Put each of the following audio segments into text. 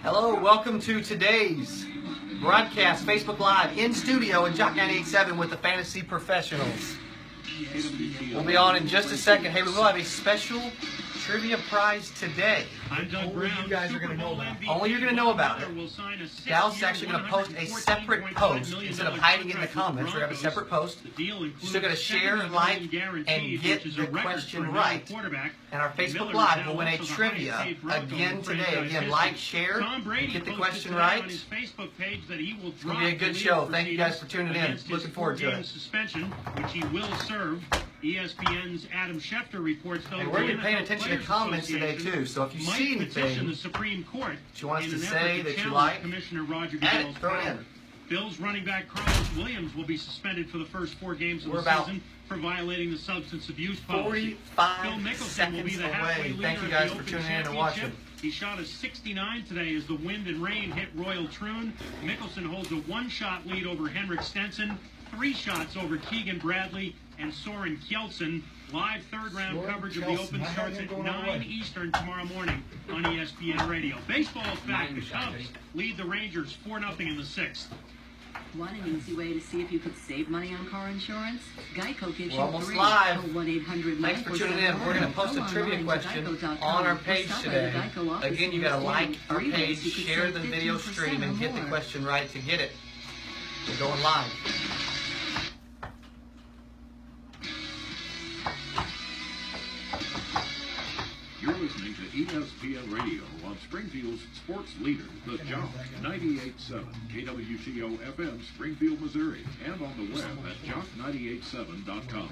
Hello, welcome to today's broadcast, Facebook Live, in studio in Jock 98.7 with the Fantasy Professionals. We'll be on in just a second. Hey, we will have a special trivia prize today. I'm Doug Brown. You guys are going to know about it. Only you're going to know about it. Dallas is actually going to post a separate post instead of hiding in the comments. We're going to have a separate post. You're still going to share and like and get the question right. And our Facebook Live will win a trivia again today. Again, like, share, get the question right. It's going to be a good show. Thank you guys for tuning in. Looking forward to it. Suspension, which he will serve. ESPN's Adam Schefter reports, though, hey, we're going to be paying attention to comments today, too. So if you see anything the Supreme Court that you want us to say that you like, Commissioner Roger add it, throw it in. Bills running back Carlos Williams will be suspended for the first 4 games of the season for violating the substance abuse policy. 45 seconds away. Thank you guys for tuning in and watching. He shot a 69 today as the wind and rain hit Royal Troon. Mickelson holds a 1-shot lead over Henrik Stenson, 3 shots over Keegan Bradley and Soren Kjeldsen. Live third-round coverage of the Open starts at 9 Eastern tomorrow morning on ESPN Radio. Baseball's back. The Cubs lead the Rangers 4-0 in the 6th. Want an easy way to see if you could save money on car insurance? Geico gives you almost free. live. Call 1-800-947. Thanks for tuning in. We're going to post a trivia question on our page today. Again, you got to like our page, share the video stream, and get the question right to get it. We're going live. You're listening to ESPN Radio on Springfield's sports leader, the Jock 98.7, KWTO FM, Springfield, Missouri, and on the web at jock987.com.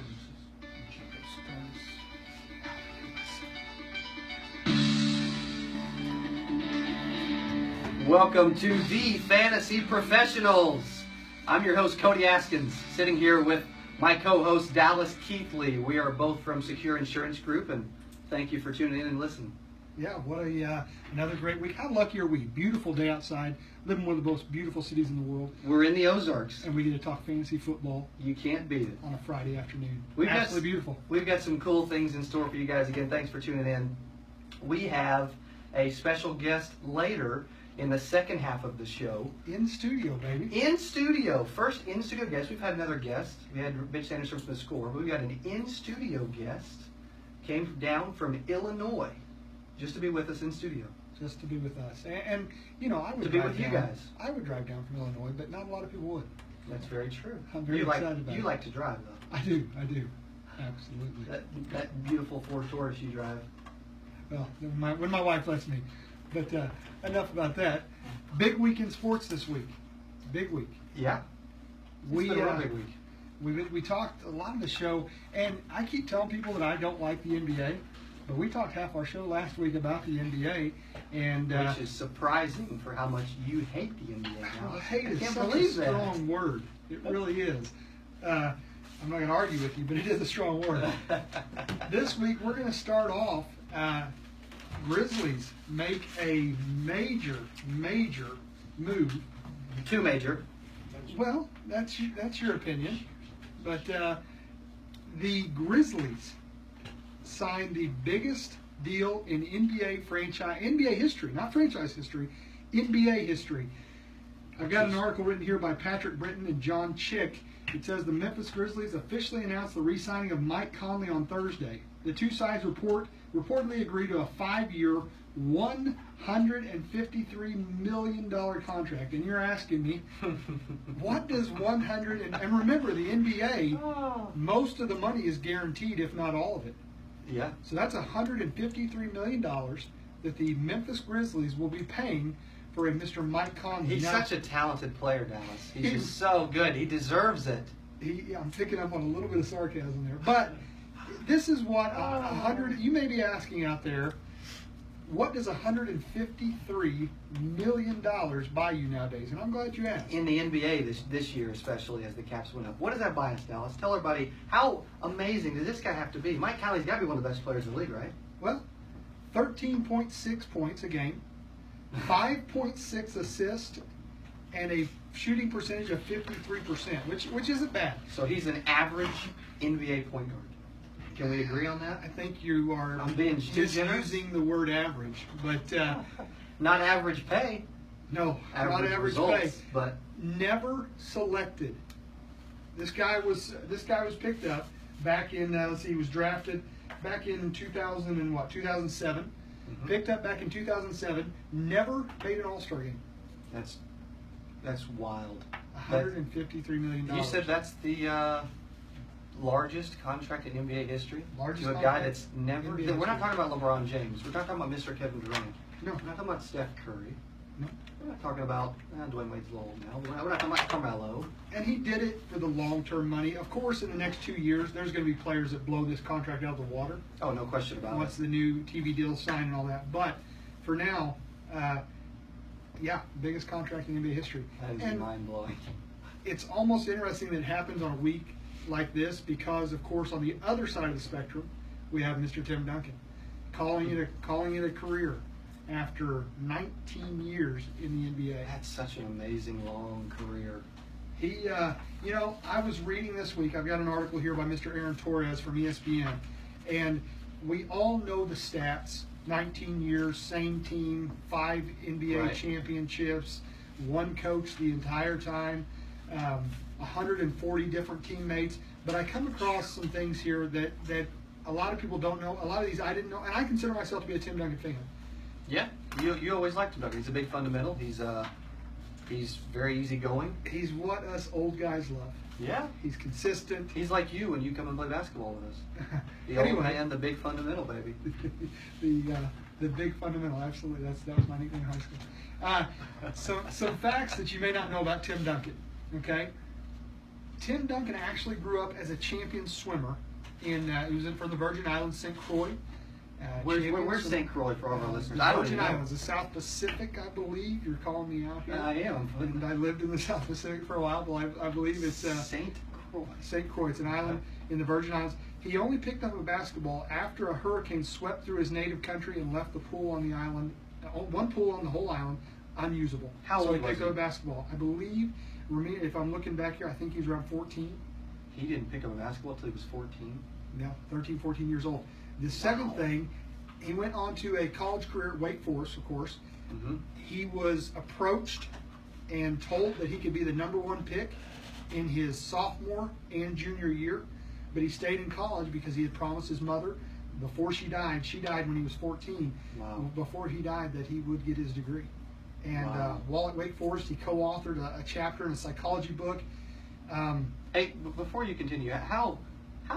Welcome to the Fantasy Professionals. I'm your host, Cody Askins, sitting here with my co-host, Dallas Keithley. We are both from Secure Insurance Group, and thank you for tuning in and listening. Yeah, what another great week. How lucky are we? Beautiful day outside. Live in one of the most beautiful cities in the world. We're in the Ozarks. And we get to talk fantasy football. You can't beat it. On a Friday afternoon. Absolutely beautiful. We've got some cool things in store for you guys. Again, thanks for tuning in. We have a special guest later in the second half of the show. In studio, baby. In studio. First in studio guest. We've had another guest. We had Mitch Sanderson from the Score. But we've got an in studio guest. Came down from Illinois just to be with us in studio. Just to be with us. And you know, I would to be with you guys. I would drive down from Illinois, but not a lot of people would. That's very true. I'm very excited about it. You like to drive, though. I do. Absolutely. That beautiful Ford Taurus you drive. Well, when my wife lets me. But enough about that. Big week in sports this week. Big week. Yeah. It's been a real big week. We talked a lot of the show, and I keep telling people that I don't like the NBA, but we talked half our show last week about the NBA, and which is surprising for how much you hate the NBA now. Hate is such a strong word. It really is. I'm not going to argue with you, but it is a strong word. This week we're going to start off. Grizzlies make a major move. Too major. Well, that's your opinion. But the Grizzlies signed the biggest deal in NBA history, not franchise history, NBA history. I've got an article written here by Patrick Britton and John Chick. It says the Memphis Grizzlies officially announced the re-signing of Mike Conley on Thursday. The two sides reportedly agreed to a 5-year, $153 million contract. And you're asking me, what does and remember, the NBA, most of the money is guaranteed, if not all of it. Yeah. So that's $153 million that the Memphis Grizzlies will be paying for a Mr. Mike Conley. He's such a talented player, Dallas. He's just so good. He deserves it. I'm picking up on a little bit of sarcasm there. But this is what you may be asking out there, what does $153 million buy you nowadays? And I'm glad you asked. In the NBA this year, especially as the Caps went up. What does that buy us, Dallas? Tell everybody, how amazing does this guy have to be? Mike Conley's got to be one of the best players in the league, right? Well, 13.6 points a game, 5.6 assists, and a shooting percentage of 53%, which isn't bad. So he's an average NBA point guard. Can we agree on that? I think you are I'm being misusing the word average, but Not average pay. No, not average results, pay. but Never selected. This guy was picked up back in let's see, he was drafted back in 2007. Mm-hmm. Picked up back in 2007. Never made an All-Star game. That's wild. $153 million. You said that's the largest contract in NBA history? Largest to a guy contract that's never. in NBA We're not history. talking about LeBron James. We're talking about Mr. Kevin Durant. No. We're not talking about Steph Curry. No. We're not talking about Dwayne Wade's a little old now. We're not talking about Carmelo. And he did it for the long-term money. Of course, in the next 2 years, there's going to be players that blow this contract out of the water. Oh, no question about Once it. the new TV deal signed and all that. But for now, biggest contract in NBA history. That is And mind-blowing. it's almost interesting that it happens on a week like this because, of course, on the other side of the spectrum, we have Mr. Tim Duncan calling it a career after 19 years in the NBA. That's such an amazing long career. He, I was reading this week. I've got an article here by Mr. Aaron Torres from ESPN, and we all know the stats. 19 years, same team, 5 NBA Right. championships, one coach the entire time, 140 different teammates. But I come across some things here that a lot of people don't know. A lot of these I didn't know, and I consider myself to be a Tim Duncan fan. Yeah, you always liked him, Doug. He's a big fundamental. He's very easygoing. He's what us old guys love. Yeah. He's consistent. He's like you when you come and play basketball with us. The Anyway. old man, the big fundamental, baby. the big fundamental, absolutely. That was my nickname in high school. Some facts that you may not know about Tim Duncan. Okay, Tim Duncan actually grew up as a champion swimmer. He was from the Virgin Islands, St. Croix. Where's St. Croix for all our listeners? I don't Virgin even know. Islands, the South Pacific, I believe. You're calling me out here. I am. And I lived in the South Pacific for a while, but I believe it's St. Croix. St. Croix. It's an island in the Virgin Islands. He only picked up a basketball after a hurricane swept through his native country and left the pool on the island, one pool on the whole island, unusable. How so old he was picked he? up a basketball. I believe, if I'm looking back here, I think he was around 14. He didn't pick up a basketball until he was 14. No, 13, 14 years old. The second thing, he went on to a college career at Wake Forest, of course. Mm-hmm. He was approached and told that he could be the #1 pick in his sophomore and junior year, but he stayed in college because he had promised his mother before she died. She died when he was 14. Wow. Before he died, that he would get his degree. And Wow. while at Wake Forest, he co-authored a chapter in a psychology book. Hey, before you continue, how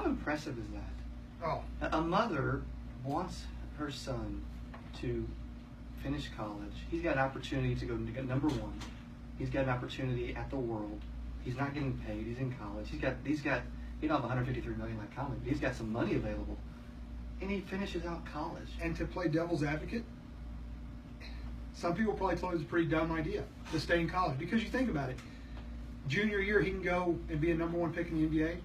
impressive is that? Oh, A mother wants her son to finish college. He's got an opportunity to go to get #1. He's got an opportunity at the World. He's not getting paid. He's in college. He don't have 153 million like Common, but he's got some money available, and he finishes out college. and to play devil's advocate, some people probably thought it was a pretty dumb idea to stay in college because you think about it. Junior year, he can go and be a #1 pick in the NBA,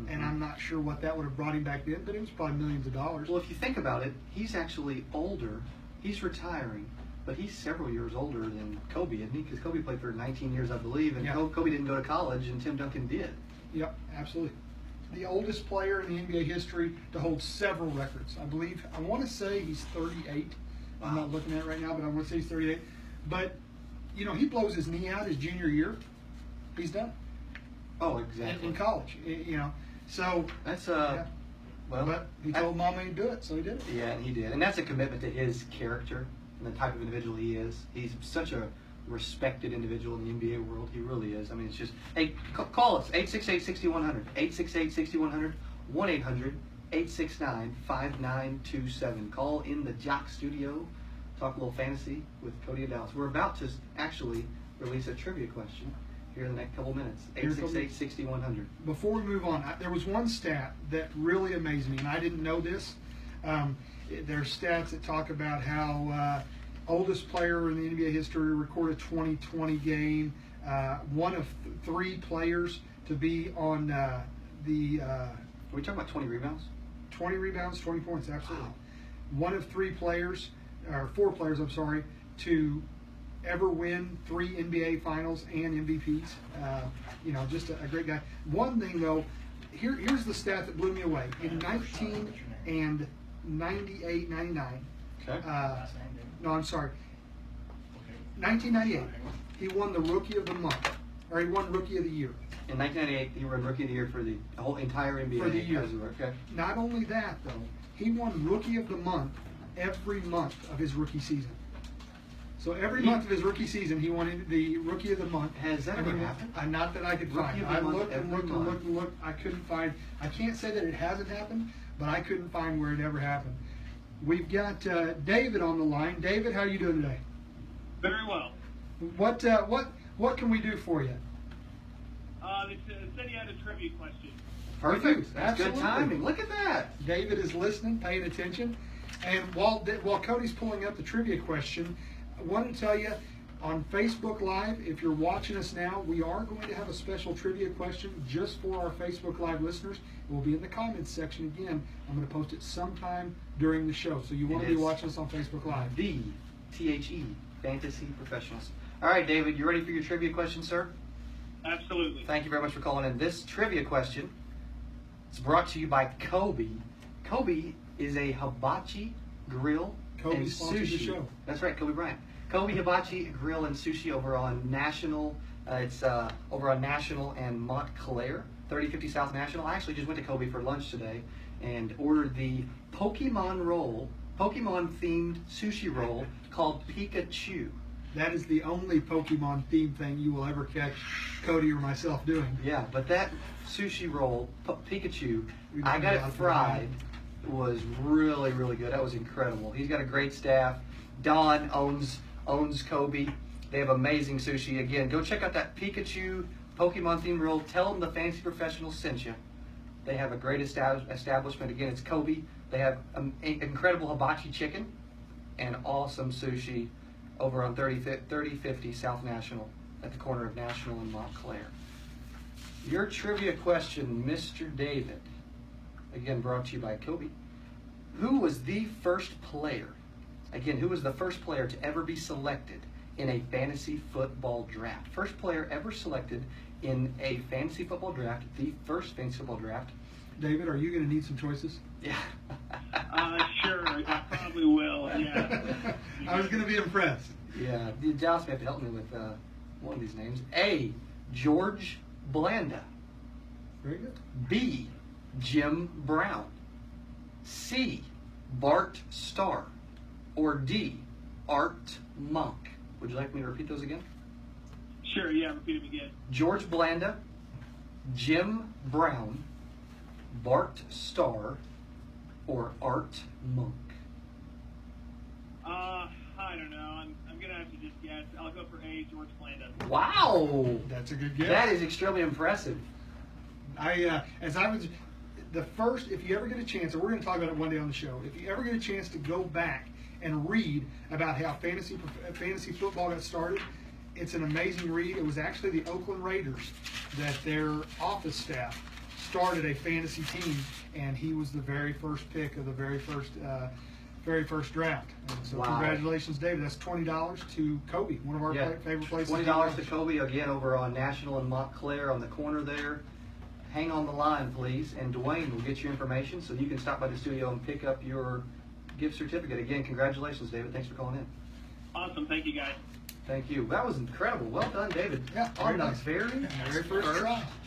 and I'm not sure what that would have brought him back then, but it was probably millions of dollars. Well, if you think about it, he's actually older. He's retiring, but he's several years older than Kobe, isn't he? Because Kobe played for 19 years, I believe, and Yeah. Kobe didn't go to college, and Tim Duncan did. Yep, absolutely. The oldest player in the NBA history to hold several records. I want to say he's 38. I'm not looking at it right now, but I want to say he's 38. But, he blows his knee out his junior year. He's done. Oh, exactly. In college, So, That's yeah. well, But he told Mama he'd do it, so he did it. yeah, and he did, and that's a commitment to his character and the type of individual he is. He's such a respected individual in the NBA world. He really is. I mean, it's just, hey, call us 868-6100, 868-6100, 1-800-869-5927. Call in the Jock studio. Talk a little fantasy with Cody and Dallas. We're about to actually release a trivia question here in the next couple minutes. 868-6100. Before we move on, there was one stat that really amazed me, and I didn't know this. There's stats that talk about how oldest player in the NBA history recorded 2020 game, one of 3 players to be on Are we talking about 20 rebounds? 20 rebounds, 20 points, absolutely. Wow. One of 3 players, or 4 players, I'm sorry, to ever win 3 NBA Finals and MVPs. Just a great guy. One thing, though, here's the stat that blew me away. In 1998-99, Okay. no, I'm sorry. 1998, he won the Rookie of the Month, or he won Rookie of the Year. In 1998, he won Rookie of the Year for the whole entire NBA. For the year. Okay. Not only that, though, he won Rookie of the Month every month of his rookie season. So every month of his rookie season, he won the Rookie of the Month. Has that ever happened? Not that I could Rookie find. of the I Month looked and every looked and month. looked and looked. I couldn't find. I can't say that it hasn't happened, but I couldn't find where it ever happened. We've got David on the line. David, how are you doing today? Very well. What can we do for you? They said you had a trivia question. Perfect. That's good Absolutely. timing. Look at that. David is listening, paying attention. And while Cody's pulling up the trivia question, I wanted to tell you on Facebook Live, if you're watching us now, we are going to have a special trivia question just for our Facebook Live listeners. It will be in the comments section again. I'm going to post it sometime during the show. So you want to be watching us on Facebook Live. The THE Fantasy Professionals. All right, David, you ready for your trivia question, sir? Absolutely. Thank you very much for calling in. This trivia question is brought to you by Kobe. Kobe is a hibachi grill Kobe and sponsors sushi. the show. That's right, Kobe Bryant. Kobe Hibachi Grill and Sushi over on National. It's over on National and Montclair, 3050 South National. I actually just went to Kobe for lunch today and ordered the Pokemon roll, Pokemon-themed sushi roll called Pikachu. That is the only Pokemon themed thing you will ever catch Cody or myself doing. Yeah, but that sushi roll, Pikachu, We I got it got it fried. Was really, really good. That was incredible. He's got a great staff. Don owns Kobe. They have amazing sushi. Again, go check out that Pikachu Pokemon themed roll. Tell them the Fantasy Professionals sent you. They have a great establishment. Again, it's Kobe. They have incredible hibachi chicken and awesome sushi over on 3050 South National at the corner of National and Montclair. Your trivia question, Mr. David, again brought to you by Kobe. Who was the first player, again, who was the first player to ever be selected in a fantasy football draft? First player ever selected in a fantasy football draft, the first fantasy football draft. David, are you going to need some choices? Yeah. Sure, I probably will, yeah. I was going to be impressed. Yeah, Dallas may have to help me with one of these names. A, George Blanda. Very good. B, Jim Brown. C, Bart Starr. Or D, Art Monk. Would you like me to repeat those again? Sure, yeah, repeat them again. George Blanda, Jim Brown, Bart Starr, or Art Monk. I don't know. I'm going to have to just guess. I'll go for A, George Blanda. Wow! That's a good guess. That is extremely impressive. If you ever get a chance, and we're going to talk about it one day on the show, if you ever get a chance to go back and read about how fantasy football got started, it's an amazing read. It was actually the Oakland Raiders that their office staff started a fantasy team, and he was the very first pick of the very first draft. And so Wow. Congratulations, David. That's $20 to Kobe, one of our favorite places. $20 to Kobe, again, over on National and Montclair on the corner there. Hang on the line, please, and Dwayne will get your information so you can stop by the studio and pick up your gift certificate. Again, congratulations, David. Thanks for calling in. Awesome, thank you, guys. Thank you. That was incredible. Well done, David. Yeah, on very the nice. very first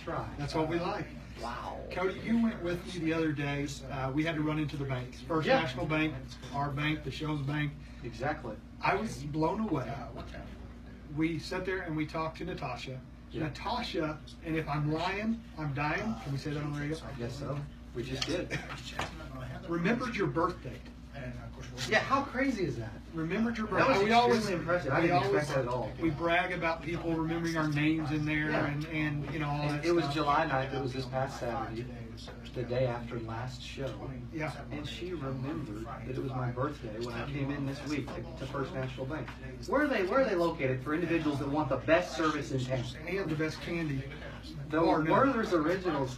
try. That's what we like. Wow. Cody, you went with me the other day. We had to run into the banks. First Yeah. National Bank, our bank, the show's bank. Exactly. I was blown away. We sat there and we talked to Natasha. Yeah. Natasha, and if I'm lying, I'm dying. Can we say that on the radio? I guess so. We just did. Remembered your birth date. Yeah, how crazy is that? Remembered your That birth was date. We always extremely impressive. I we didn't always- expect that at all. We brag about people remembering our names in there Yeah. and you know all that It was stuff. July 9th. It was this past Saturday, the day after last show. Yeah. And she remembered that it was my birthday when I came in this week to First National Bank. Where are they located for individuals that want the best service in town? And the best candy. The Or no. Werther's Originals.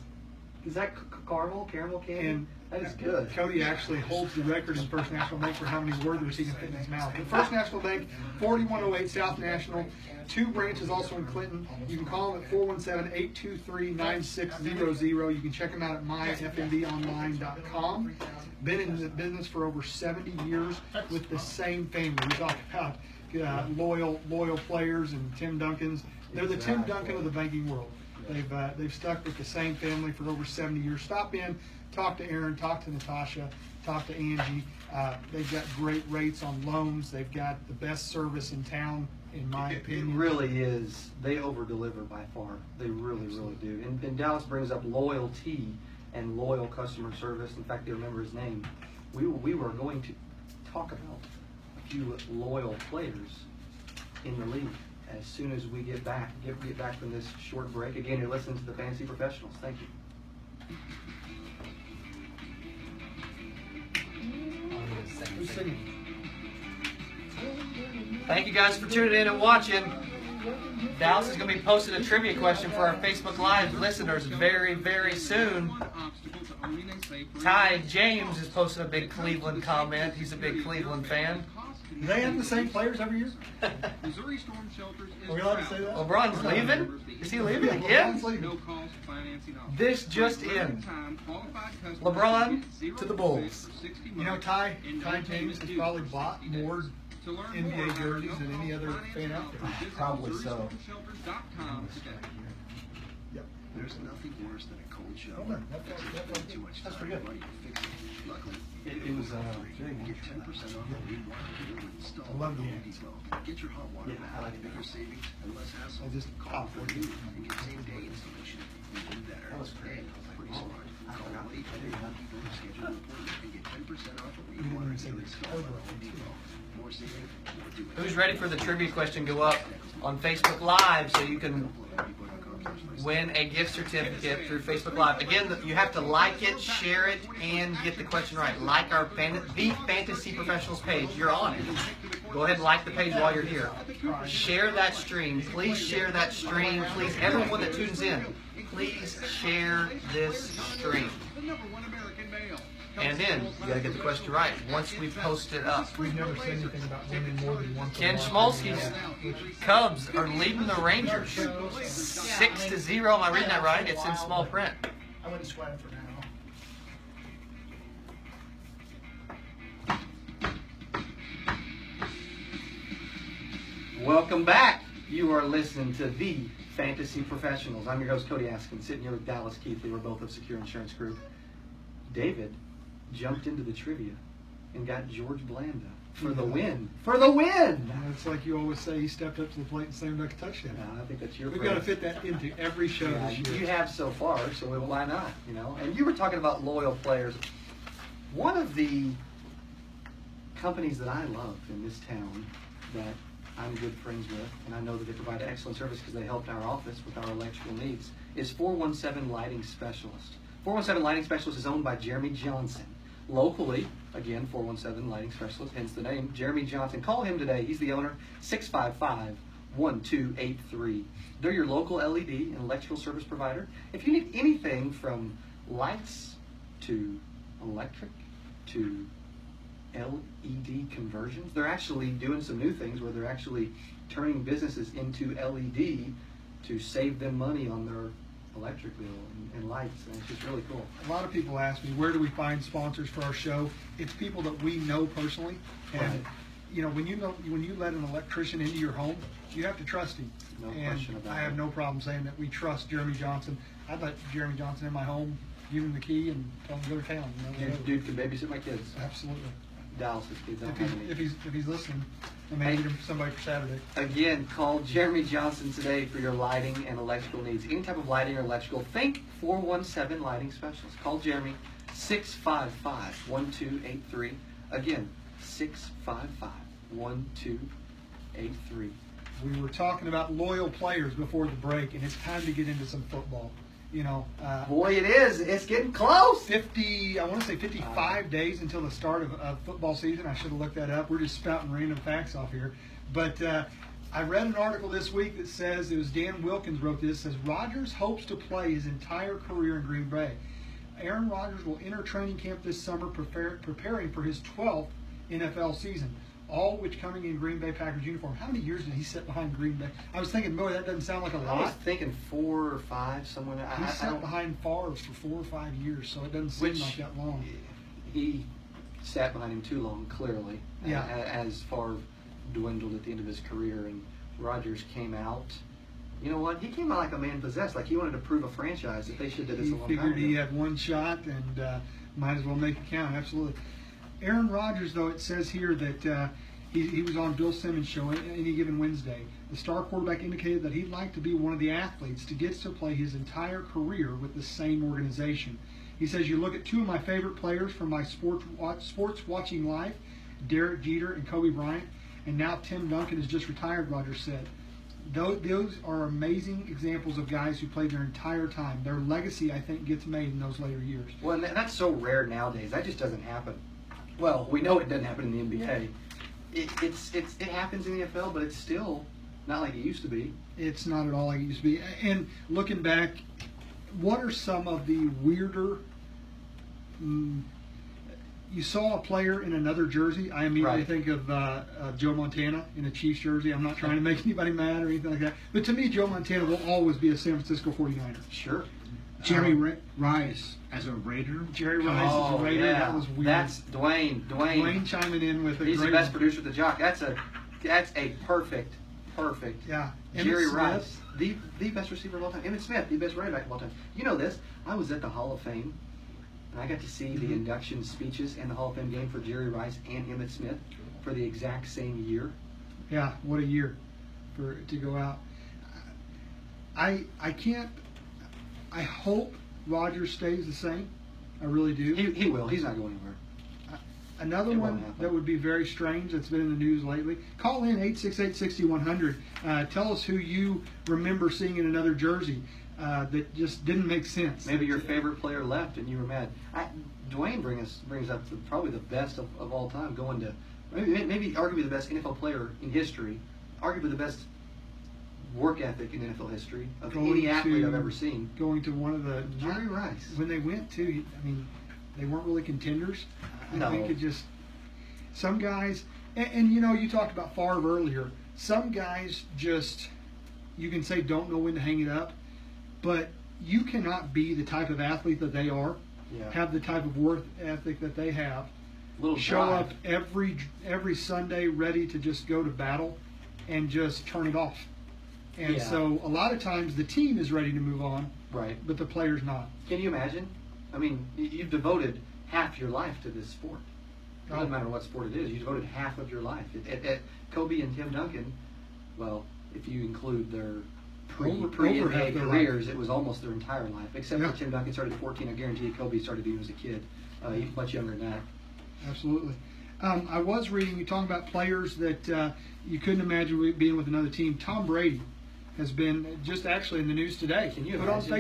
Is that caramel candy? And that is good. Cody actually holds the record in First National Bank for how many Werthers he can fit in his mouth. The First National Bank, 4108 South National, 2 branches also in Clinton. You can call them at 417-823-9600. You can check them out at myfnbonline.com. Been in the business for over 70 years with the same family. We talk about loyal players and Tim Duncans. They're the Tim Duncan of the banking world. They've stuck with the same family for over 70 years. Stop in, talk to Aaron, talk to Natasha, talk to Angie. They've got great rates on loans. They've got the best service in town, in my opinion. It really is. They over-deliver by far. They really, really do. And Dallas brings up loyalty and loyal customer service. In fact, they remember his name. We were going to talk about a few loyal players in the league as soon as we get back from this short break. Again, you're listening to the Fantasy Professionals. Thank you. Who's singing? Thank you guys for tuning in and watching. Dallas is going to be posting a trivia question for our Facebook Live listeners very, very soon. Ty James is posting a big Cleveland comment. He's a big Cleveland fan. Do they have the same players every year? Are we allowed to say that? LeBron's leaving? Is he leaving again? This just in. LeBron to the Bulls. You know, Ty James has probably bought more NBA jerseys than any other fan out there. Probably so. Yep. There's nothing worse than a cold shower. Oh, man, that's Too much pretty time good. and money to fix it. Luckily, It was get 10% off the new water heater with installed I love the Home ants. Depot. Get your hot water Yeah, I back, like that. bigger savings and less hassle. I just Call popped for it. you and get same-day installation. Even better. That was great. Hey, pretty smart. Call 1-800-HOME-DEPOT to schedule an appointment and get 10% off a You didn't water even say heater this. installed by Home Depot. More saving, more doing. Who's ready for the trivia question? Go up on Facebook Live so you can win a gift certificate through Facebook Live. Again, you have to like it, share it, and get the question right. Like our the Fantasy Professionals page. You're on it. Go ahead and like the page while you're here. Share that stream. Please share that stream. Please, everyone that tunes in, please share this stream. And then you got to get the question right once we post it up. We've never said anything about winning more than one. Ken Schmolsky's Cubs are leading the Rangers 6-0. Am I reading that right? It's in small print. I wouldn't sweat it for now. Welcome back. You are listening to the Fantasy Professionals. I'm your host, Cody Askins, sitting here with Dallas Keithley. We're both of Secure Insurance Group. David jumped into the trivia and got George Blanda for the win. For the win! And it's like you always say, he stepped up to the plate and slammed back a touchdown. I think that's your We've got to fit that into every show Yeah, this year. you have so far, so why not? You know. And you were talking about loyal players. One of the companies that I love in this town that I'm good friends with, and I know that they provide excellent service because they helped our office with our electrical needs, is 417 Lighting Specialist. 417 Lighting Specialist is owned by Jeremy Johnson. Locally, again, 417 Lighting Specialist, hence the name, Jeremy Johnson. Call him today. He's the owner, 655-1283. They're your local LED and electrical service provider. If you need anything from lights to electric to LED conversions, they're actually doing some new things where they're actually turning businesses into LED to save them money on their electric bill and lights, and it's just really cool. A lot of people ask me, where do we find sponsors for our show? It's people that we know personally, and Right. you know when you let an electrician into your home, you have to trust him. No and question about I have it. no problem saying that we trust Jeremy Johnson. I'd let Jeremy Johnson in my home, give him the key, and tell him to go to town. You know, Yeah, whatever. dude can babysit my kids. Absolutely. Dallas's kids. I don't have any. If he's listening, I may need him somebody for Saturday. Again, call Jeremy Johnson today for your lighting and electrical needs. Any type of lighting or electrical, think 417 Lighting Specialist. Call Jeremy, 655-1283. Again, 655-1283. We were talking about loyal players before the break, and it's time to get into some football. You know, Boy, it is. It's getting close. 55 days until the start of football season. I should have looked that up. We're just spouting random facts off here. But I read an article this week that says, it was Dan Wilkins wrote this, says Rodgers hopes to play his entire career in Green Bay. Aaron Rodgers will enter training camp this summer preparing for his 12th NFL season, all which coming in Green Bay Packers uniform. How many years did he sit behind Green Bay? I was thinking, boy, that doesn't sound like a I was lot. thinking 4 or 5, somewhere. He sat behind Favre for 4 or 5 years, so it doesn't seem like that long. He sat behind him too long, clearly. Yeah. As far dwindled at the end of his career, and Rodgers came out. You know what? He came out like a man possessed, like he wanted to prove a franchise that they should have did this a long time ago. He figured he had one shot and might as well make it count. Absolutely. Aaron Rodgers, though, it says here that he was on Bill Simmons' show any given Wednesday. The star quarterback indicated that he'd like to be one of the athletes to get to play his entire career with the same organization. He says, you look at two of my favorite players from my sports watching life, Derek Jeter and Kobe Bryant, and now Tim Duncan has just retired, Rodgers said. Those are amazing examples of guys who played their entire time. Their legacy, I think, gets made in those later years. Well, and that's so rare nowadays. That just doesn't happen. Well, we know it doesn't happen in the NBA. It happens in the NFL, but it's still not like it used to be. It's not at all like it used to be. And looking back, what are some of the weirder... you saw a player in another jersey. I immediately think of Joe Montana in a Chiefs jersey. I'm not trying to make anybody mad or anything like that. But to me, Joe Montana will always be a San Francisco 49er. Sure. Jerry Rice as a Raider. Jerry Rice as a Raider. Yeah. That was weird. That's Dwayne chiming in with a He's great the best one. producer of the Jock. That's a perfect. Yeah. Jerry Emmett Rice, Smith. the best receiver of all time. Emmett Smith, the best running back of all time. You know this. I was at the Hall of Fame, and I got to see the induction speeches and the Hall of Fame game for Jerry Rice and Emmett Smith for the exact same year. Yeah, what a year to go out. I can't. I hope Rodgers stays the same. I really do. He will. He's not going anywhere. Another It one won't happen. that would be very strange that's been in the news lately. Call in 868-6100. Tell us who you remember seeing in another jersey that just didn't make sense. Maybe your favorite player left and you were mad. Dwayne brings up probably the best of all time, going to maybe arguably the best NFL player in history, arguably the best work ethic in NFL history of any athlete I've ever seen. Going to one of the Jerry Rice. When they went to, I mean, they weren't really contenders. No. I think it just some guys, and you know, you talked about Favre earlier. Some guys just, you can say, don't know when to hang it up, but you cannot be the type of athlete that they are, have the type of work ethic that they have, show up every Sunday ready to just go to battle and just turn it off. And so a lot of times the team is ready to move on, right? But the player's not. Can you imagine? I mean, you've devoted half your life to this sport. It doesn't matter what sport it is. You devoted half of your life. At Kobe and Tim Duncan, well, if you include their pre-NBA careers, it was almost their entire life. Except for Tim Duncan started at 14. I guarantee you Kobe started when he was a kid, much younger than that. Absolutely. I was reading, you talking about players that you couldn't imagine being with another team. Tom Brady has been just actually in the news today. Can you put imagine? On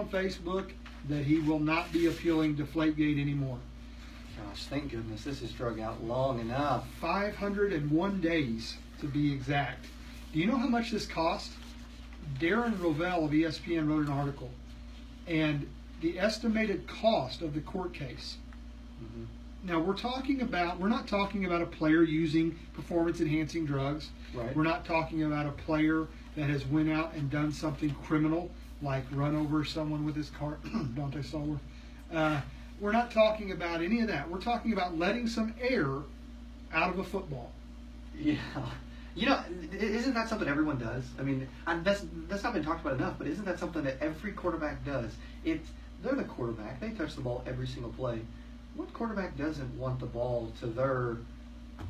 Facebook that he will not be appealing Deflategate anymore. Gosh, thank goodness this is drug out long enough. 501 days to be exact. Do you know how much this cost? Darren Rovell of ESPN wrote an article, and the estimated cost of the court case. Now we're not talking about a player using performance-enhancing drugs. Right. We're not talking about a player that has went out and done something criminal, like run over someone with his car. Dante Stallworth. We're not talking about any of that. We're talking about letting some air out of a football. Yeah. You know, isn't that something everyone does? I mean, that's not been talked about enough, but isn't that something that every quarterback does? They're the quarterback. They touch the ball every single play. What quarterback doesn't want the ball to their,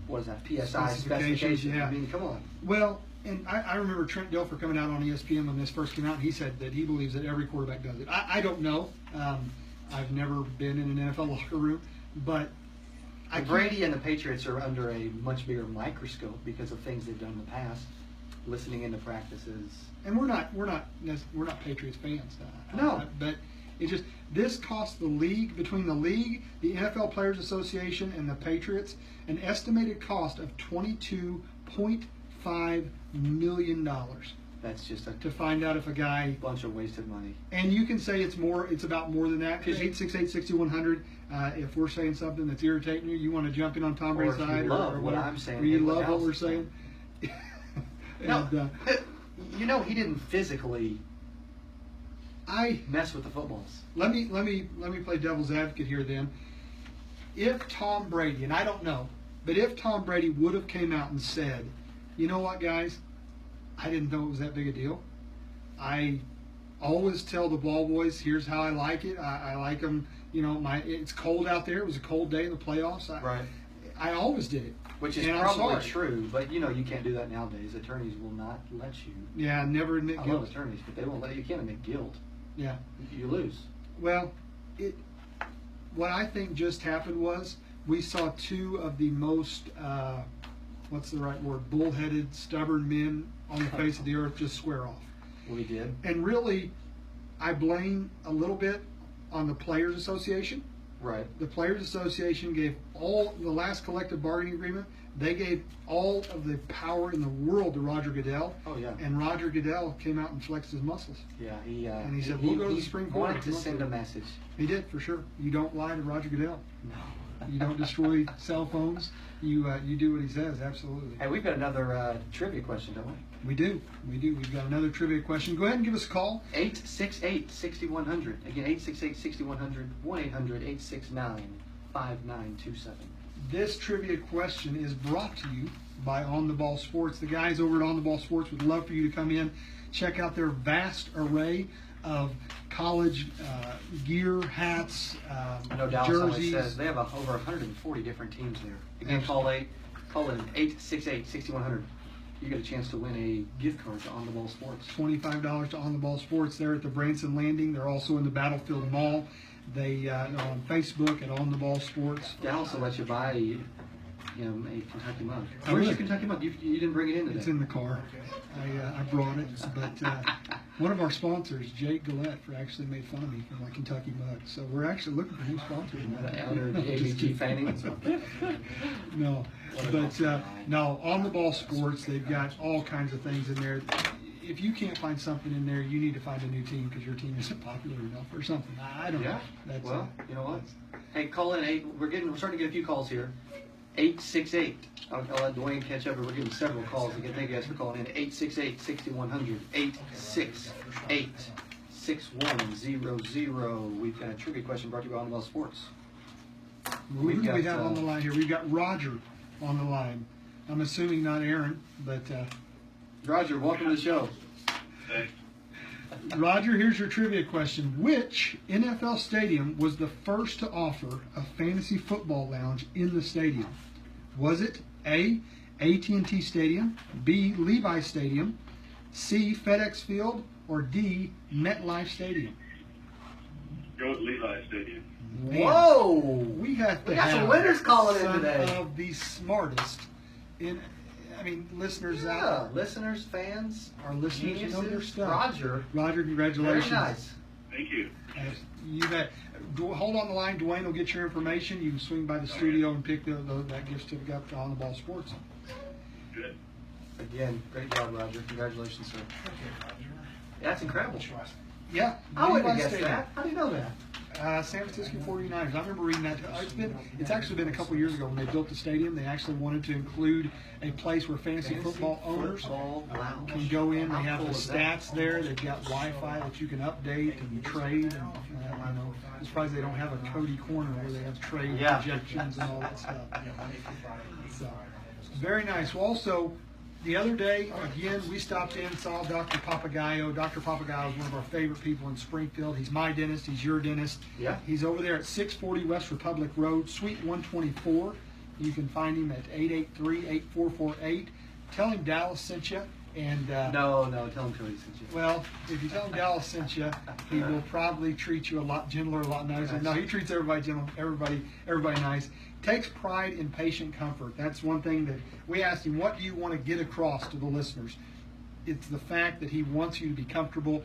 what is that, PSI specification? Yeah. I mean, come on. Well, and I remember Trent Dilfer coming out on ESPN when this first came out, and he said that he believes that every quarterback does it. I don't know. I've never been in an NFL locker room, but Brady and the Patriots are under a much bigger microscope because of things they've done in the past, listening into practices. And we're not Patriots fans. No. But it just, this cost the league, between the league, the NFL Players Association, and the Patriots, an estimated cost of $22.5 million. That's just a to find out if a guy, bunch of wasted money. And you can say it's about more than that. 868-6100. If we're saying something that's irritating you, you want to jump in on Tom Brady's side, or what I'm saying, or you love what we're saying. No, you know he didn't physically mess with the footballs. Let me play devil's advocate here then. If Tom Brady, and I don't know, But if Tom Brady would have came out and said, you know what, guys, I didn't know it was that big a deal. I always tell the ball boys, here's how I like it. I like them, it's cold out there. It was a cold day in the playoffs. I always did it. Which is probably true, but you can't do that nowadays. Attorneys will not let you. Yeah, never admit guilt. I love attorneys, but they won't let you. Can't admit guilt. Yeah. You lose. Well, what I think just happened was we saw two of the most, what's the right word, bullheaded, stubborn men on the face of the earth just square off. We did. And really, I blame a little bit on the Players Association. Right. The Players Association gave the last collective bargaining agreement, they gave all of the power in the world to Roger Goodell. Oh, yeah. And Roger Goodell came out and flexed his muscles. Yeah. And he said, we'll go to the Supreme Court. He wanted to send a message. He did, for sure. You don't lie to Roger Goodell. No. You don't destroy cell phones. You do what he says, absolutely. Hey, we've got another trivia question, don't we? We do. We've got another trivia question. Go ahead and give us a call. 868-6100. Again, 868-6100, 1-800-869-5927. This trivia question is brought to you by On the Ball Sports. The guys over at On the Ball Sports would love for you to come in, check out their vast array of college gear, hats, I know Dallas always jerseys. says they have over 140 different teams there. Again, call in 868-6100. You get a chance to win a gift card to On the Ball Sports. $25 to On the Ball Sports. They're at the Branson Landing. They're also in the Battlefield Mall. They are on Facebook at On the Ball Sports. Dallas will let you buy him a Kentucky mug. Where's your Kentucky mug? You didn't bring it in today. It's in the car. I brought it, but one of our sponsors, Jake Gillette, actually made fun of me for my Kentucky mug. So we're actually looking for new sponsors. Under ABG Fanning. No, but no, On the Ball Sports, they've got all kinds of things in there. If you can't find something in there, you need to find a new team because your team isn't popular enough or something. I don't know. Well, you know what? Hey, call in. We're starting to get a few calls here. 868. I'll let Dwayne catch up. We're getting several calls again. Thank you guys for calling in. 868-6100. 868-6100. We've got a trivia question brought to you by On the Ball Sports. Who do we have on the line here? We've got Roger on the line. I'm assuming not Aaron, but Roger, welcome to the show. Hey. Roger, here's your trivia question. Which NFL stadium was the first to offer a fantasy football lounge in the stadium? Was it A, AT&T Stadium, B, Levi Stadium, C, FedEx Field, or D, MetLife Stadium? Go with Levi Stadium. Man, Whoa! we got some winners calling in some today. of the smartest listeners out there. Listeners, fans, Our listeners geniuses. know their stuff. Roger, congratulations. very nice. Thank you. You bet. Hold on the line. Dwayne will get your information. You can swing by the studio and pick that gift certificate up to On the Ball Sports. Good. Again, great job, Roger. Congratulations, sir. That's incredible. Yeah. I wouldn't have Levi guessed Stadium. that. How do you know that? San Francisco 49ers. I remember reading that. It's actually been a couple years ago when they built the stadium. They actually wanted to include a place where fantasy football owners can go in. They have the stats there. They've got Wi-Fi that you can update and trade. And, I'm surprised they don't have a Cody corner where they have trade projections and all that stuff. So, very nice. Well, also, the other day, again, we stopped in, saw Dr. Papagayo. Dr. Papagayo is one of our favorite people in Springfield. He's my dentist. He's your dentist. Yeah. He's over there at 640 West Republic Road, Suite 124. You can find him at 883-8448. Tell him Dallas sent you. And No, tell him Cody sent you. well, if you tell him Dallas sent you, he will probably treat you a lot gentler, a lot nicer. No, he treats everybody gentle, everybody nice. Takes pride in patient comfort. That's one thing that we asked him, what do you want to get across to the listeners? It's the fact that he wants you to be comfortable.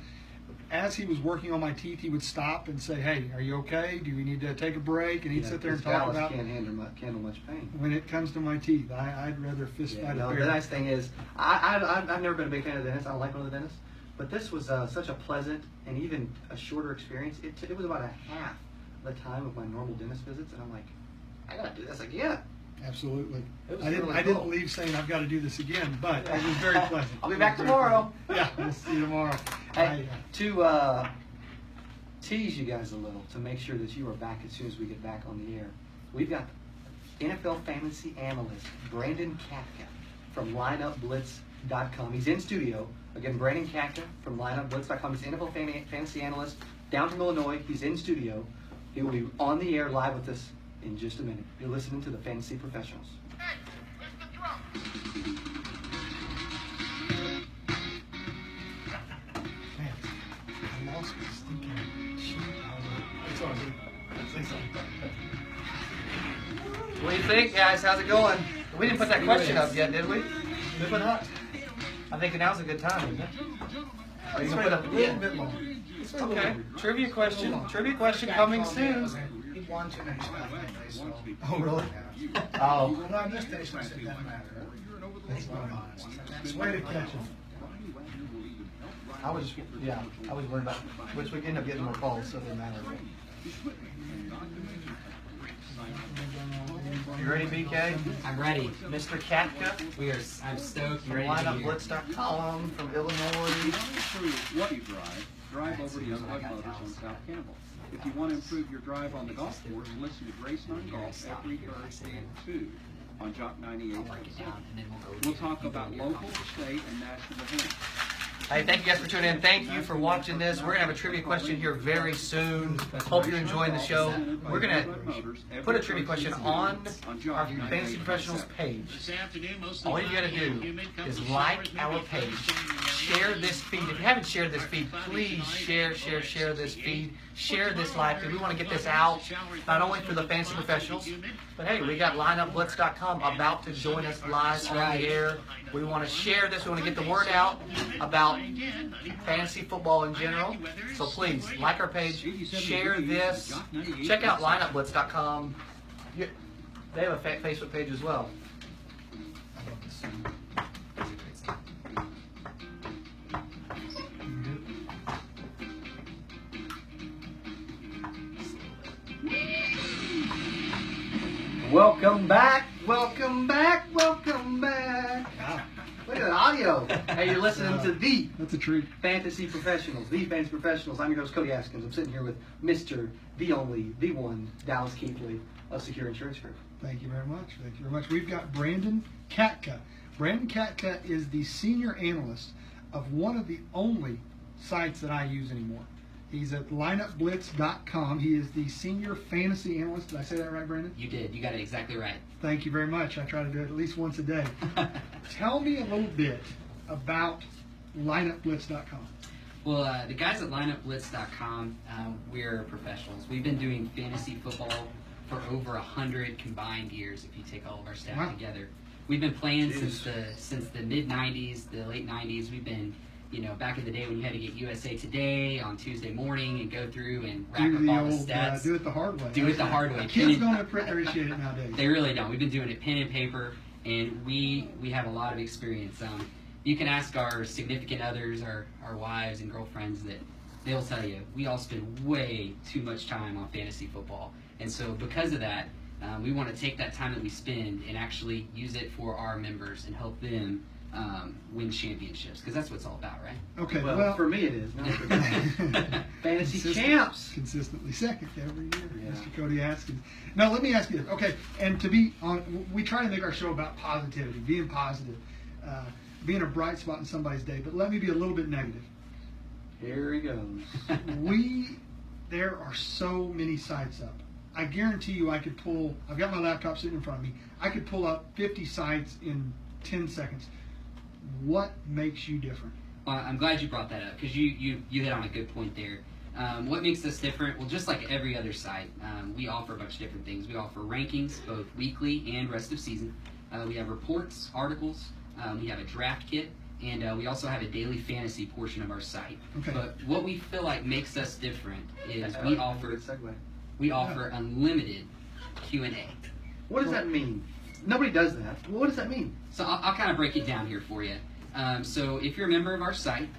As he was working on my teeth, he would stop and say, hey, are you okay? Do we need to take a break? And he'd sit there and talk Dallas about can't handle much pain. when it comes to my teeth. I'd rather fist fight a bear. The nice thing is, I've never been a big fan of the dentist. I don't like one of the dentists. But this was such a pleasant and even a shorter experience. It was about a half the time of my normal dentist visits. And I'm like, I got to do this again. Absolutely. It was I really didn't cool. leave saying I've got to do this again, but it was very pleasant. I'll be back tomorrow. Yeah, we'll see you tomorrow. Hey, to tease you guys a little, to make sure that you are back as soon as we get back on the air, we've got NFL fantasy analyst Brandon Katka from lineupblitz.com. He's in studio. Again, Brandon Katka from lineupblitz.com. He's NFL fantasy analyst down from Illinois. He's in studio. He will be on the air live with us in just a minute. You're listening to the Fantasy Professionals. Hey, where's the drum? Man, I lost my stinking sheet. It's all good. Say something. What do you think, guys? How's it going? We didn't put that question up yet, did we? Live or not? I think now's a good time, isn't it? Are you Let's going to wait put a up? little Yeah. bit longer. Let's wait a little Okay. longer. Trivia question. Trivia question coming soon. He won too many stuff anyway, so. Oh, really? Oh. Well, no, I'm just saying, it doesn't matter. That's what I'm honest. It's way to catch him. I was worried about which we end up getting more calls, so it doesn't matter. You ready, BK? I'm ready. Mr. Katka I'm stoked. from Ready to hear. lineupblitz.com from Illinois. Improve what you drive over to Young Bud Motors on South Campbell. If you want to improve your drive on the golf course, listen to Grace on Golf every Thursday at 2 on Jock 98.7. We'll talk about local, state, and national events. Hey, thank you guys for tuning in. Thank you for watching this. We're going to have a trivia question here very soon. Hope you're enjoying the show. We're going to put a trivia question on our Fantasy Professionals page. All you got to do is like our page. Share this feed. If you haven't shared this feed, please share this feed. Share this live feed. We want to get this out, not only for the Fantasy Professionals, but hey, we got lineupblitz.com about to join us live on the air. We want to share this. We want to get the word out about fantasy football in general. So please, like our page, share this. Check out lineupblitz.com. They have a Facebook page as well. Welcome back, welcome back, welcome back. Look at the audio. Hey, you're listening to the That's a treat. Fantasy Professionals, the Fantasy Professionals. I'm your host, Cody Askins. I'm sitting here with Mr. The Only, the One, Dallas Keithley of Secure Insurance Group. Thank you very much. Thank you very much. We've got Brandon Katka. Brandon Katka is the senior analyst of one of the only sites that I use anymore. He's at lineupblitz.com. He is the senior fantasy analyst. Did I say that right, Brandon? You did. You got it exactly right. Thank you very much. I try to do it at least once a day. Tell me a little bit about lineupblitz.com. Well, the guys at lineupblitz.com, we're professionals. We've been doing fantasy football for over 100 combined years if you take all of our staff Wow. together. We've been playing since the mid-'90s, the late '90s. We've been, back in the day when you had to get USA Today on Tuesday morning and go through and rack up all the stats. Do it the hard way. Do it the hard way. Kids don't appreciate it nowadays. They really don't. We've been doing it pen and paper, and we have a lot of experience. You can ask our significant others, our wives and girlfriends, that they'll tell you we all spend way too much time on fantasy football. And so because of that, we want to take that time that we spend and actually use it for our members and help them win championships, because that's what it's all about, right? Okay, Well, for me it is. Not for Fantasy champs. Consistently second every year, Yeah. Mr. Cody Askins. Now, let me ask you this. Okay, and to be on, we try to make our show about positivity, being positive, being a bright spot in somebody's day, but let me be a little bit negative. Here he goes. There are so many sites up. I guarantee you I could pull, I've got my laptop sitting in front of me, I could pull up 50 sites in 10 seconds. What makes you different? Well, I'm glad you brought that up, because you hit on a good point there. What makes us different? Well, just like every other site, we offer a bunch of different things. We offer rankings, both weekly and rest of season. We have reports, articles. We have a draft kit, and we also have a daily fantasy portion of our site. Okay. But what we feel like makes us different is Good segue. we offer unlimited Q&A. What does that mean? Nobody does that. What does that mean? So I'll kind of break it down here for you. So if you're a member of our site,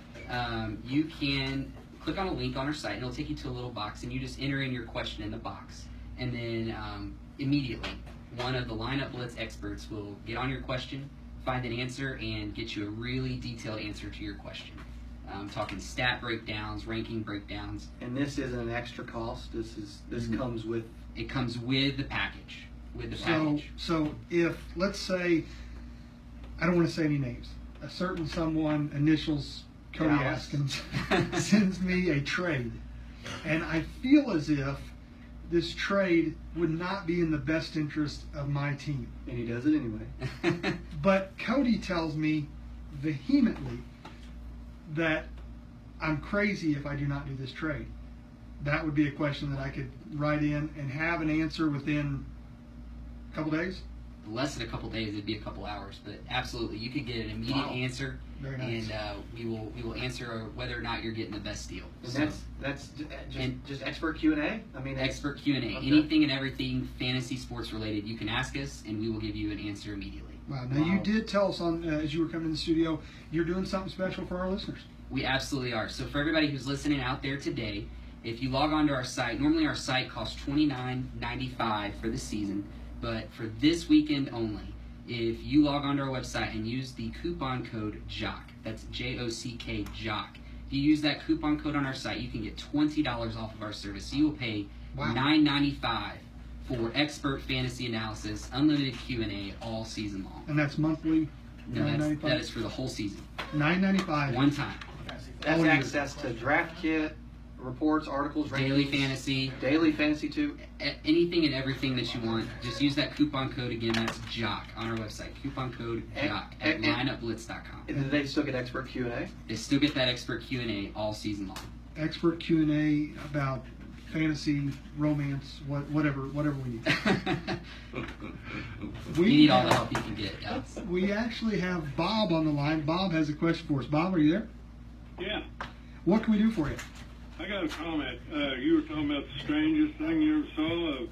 you can click on a link on our site, and it'll take you to a little box, and you just enter in your question in the box. And then immediately, one of the Lineup Blitz experts will get on your question, find an answer, and get you a really detailed answer to your question. Talking stat breakdowns, ranking breakdowns. And this isn't an extra cost. This comes with. It comes with the package. with the So, package. so if, let's say, I don't want to say any names, a certain someone, initials Cody Dallas. Askins, sends me a trade, and I feel as if this trade would not be in the best interest of my team. And he does it anyway. But Cody tells me vehemently that I'm crazy if I do not do this trade. That would be a question that I could write in and have an answer within a couple days. Less than a couple days, it'd be a couple hours, but absolutely, you could get an immediate Wow. answer, Very nice. and we will answer whether or not you're getting the best deal. And So, that's And- just expert Q&A? I mean, expert Q&A, Okay. anything and everything fantasy sports related, you can ask us, and we will give you an answer immediately. Wow. Now, you did tell us on as you were coming in the studio, you're doing something special for our listeners. We absolutely are. So for everybody who's listening out there today, if you log onto our site, normally our site costs $29.95 for the season, but for this weekend only, if you log onto our website and use the coupon code JOCK, that's J-O-C-K, JOCK, if you use that coupon code on our site, you can get $20 off of our service. So you will pay Wow. $9.95 for expert fantasy analysis, unlimited Q&A all season long. And that's monthly, No, $9.95? that is for the whole season. $9.95. One time. that's all you. access to draft kit, reports, articles, Daily rankings, fantasy. daily fantasy too. Anything and everything that you want, just use that coupon code again. That's JOCK on our website. Coupon code JOCK at and- lineupblitz.com. And do they still get expert Q&A? They still get that expert Q&A all season long. Expert Q&A about fantasy, romance, whatever we need. You need all the help you can get. Yeah. We actually have Bob on the line. Bob has a question for us. Bob, are you there? Yeah, What can we do for you? I got a comment. You were talking about the strangest thing you ever saw of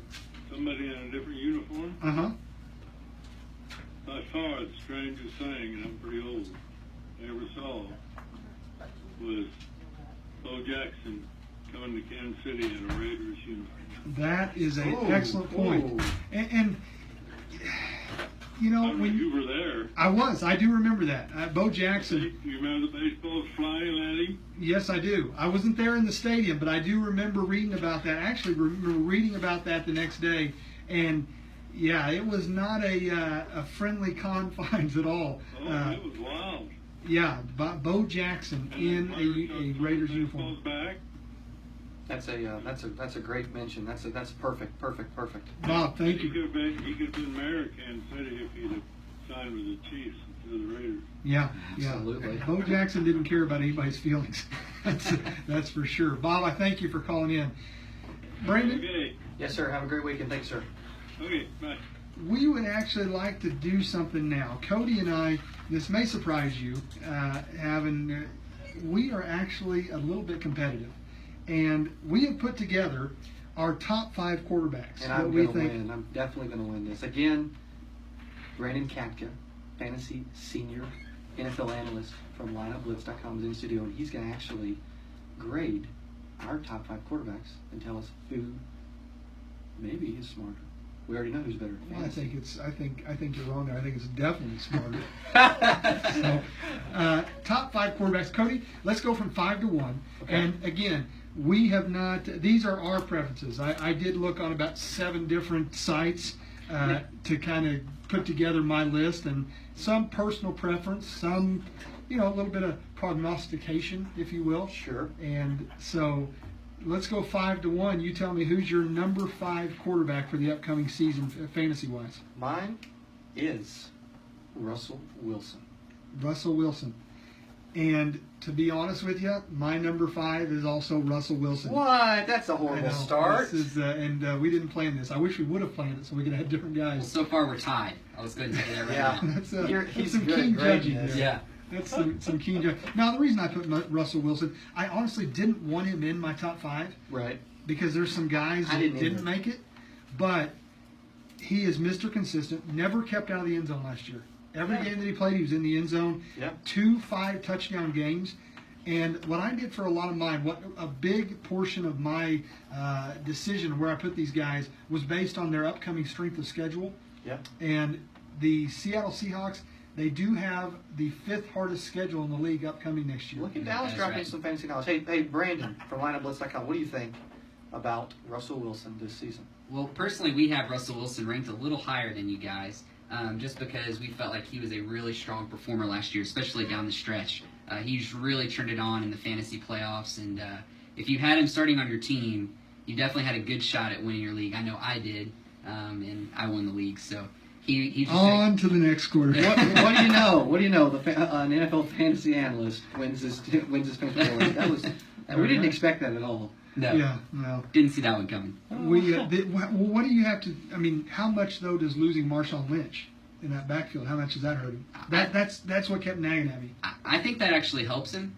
somebody in a different uniform. Uh-huh. By far, the strangest thing, and I'm pretty old, I ever saw was Bo Jackson coming to Kansas City in a Raiders uniform. That is an Ooh, excellent point. ooh. And you know, I mean, when you were there. I do remember that. Bo Jackson, You remember the baseballs flying at him? yes, I do. I wasn't there in the stadium, but I do remember reading about that. Actually, remember reading about that the next day. And yeah, it was not a friendly confines at all. Oh, it was wild. Yeah, Bo Jackson in a Raiders uniform. Baseball's back. That's a great mention. That's perfect. Bob, thank He you. could have been mayor of Kansas City if he'd have signed with the Chiefs instead of the Raiders. Yeah. Absolutely. Bo Jackson didn't care about anybody's feelings. That's for sure. Bob, I thank you for calling in. Brandon, Okay. Yes, sir. Have a great weekend. Thanks, sir. Okay. Bye. we would actually like to do something now. Cody and I, this may surprise you, we are actually a little bit competitive. And we have put together our top 5 quarterbacks. And what I'm we going to think. win. I'm definitely going to win this. Again, Brandon Katka, fantasy senior NFL analyst from lineupblitz.com is in the studio, and he's going to actually grade our top 5 quarterbacks and tell us who maybe is smarter. We already know who's better at Well, I fantasy. think you're wrong there. I think it's definitely smarter. So, top 5 quarterbacks. Cody, let's go from 5 to 1. Okay. And again, we have not. These are our preferences. I did look on about 7 different sites to kind of put together my list, and some personal preference, some, a little bit of prognostication, if you will. Sure. And so, let's go 5 to 1. You tell me who's your number 5 quarterback for the upcoming season, fantasy-wise. Mine is Russell Wilson. Russell Wilson. And to be honest with you, my number 5 is also Russell Wilson. What? That's a I horrible know. start. This is, and we didn't plan this. I wish we would have planned it so we could have different Well, guys. so far we're tied. I was going to say that right Yeah. now. That's, He's that's some good at keen grading judging this. there. Yeah. That's some keen judging. Now, the reason I put Russell Wilson, I honestly didn't want him in my top 5 Right. because there's some guys I that didn't didn't either. make it, but he is Mr. Consistent. Never kept out of the end zone last year. Every game that he played, he was in the end zone. Yep. 2 5-touchdown games. And what I did for a lot of mine, what a big portion of my decision of where I put these guys was based on their upcoming strength of schedule. Yep. And the Seattle Seahawks, they do have the 5th hardest schedule in the league upcoming next year. Look at Dallas That's dropping right. some fantasy knowledge. Hey, Brandon from lineupblitz.com, what do you think about Russell Wilson this season? Well, personally, we have Russell Wilson ranked a little higher than you guys, just because we felt like he was a really strong performer last year, especially down the stretch. He's really turned it on in the fantasy playoffs, and if you had him starting on your team, you definitely had a good shot at winning your league. I know I did, and I won the league. So he's just on to the next quarter. What do you know? What do you know? An NFL fantasy analyst wins this fantasy award. That was we didn't expect that at all. No. Yeah, no. Didn't see that one coming. What do you have to? I mean, how much though does losing Marshawn Lynch in that backfield? How much does that hurt him? That's what kept nagging at me. I think that actually helps him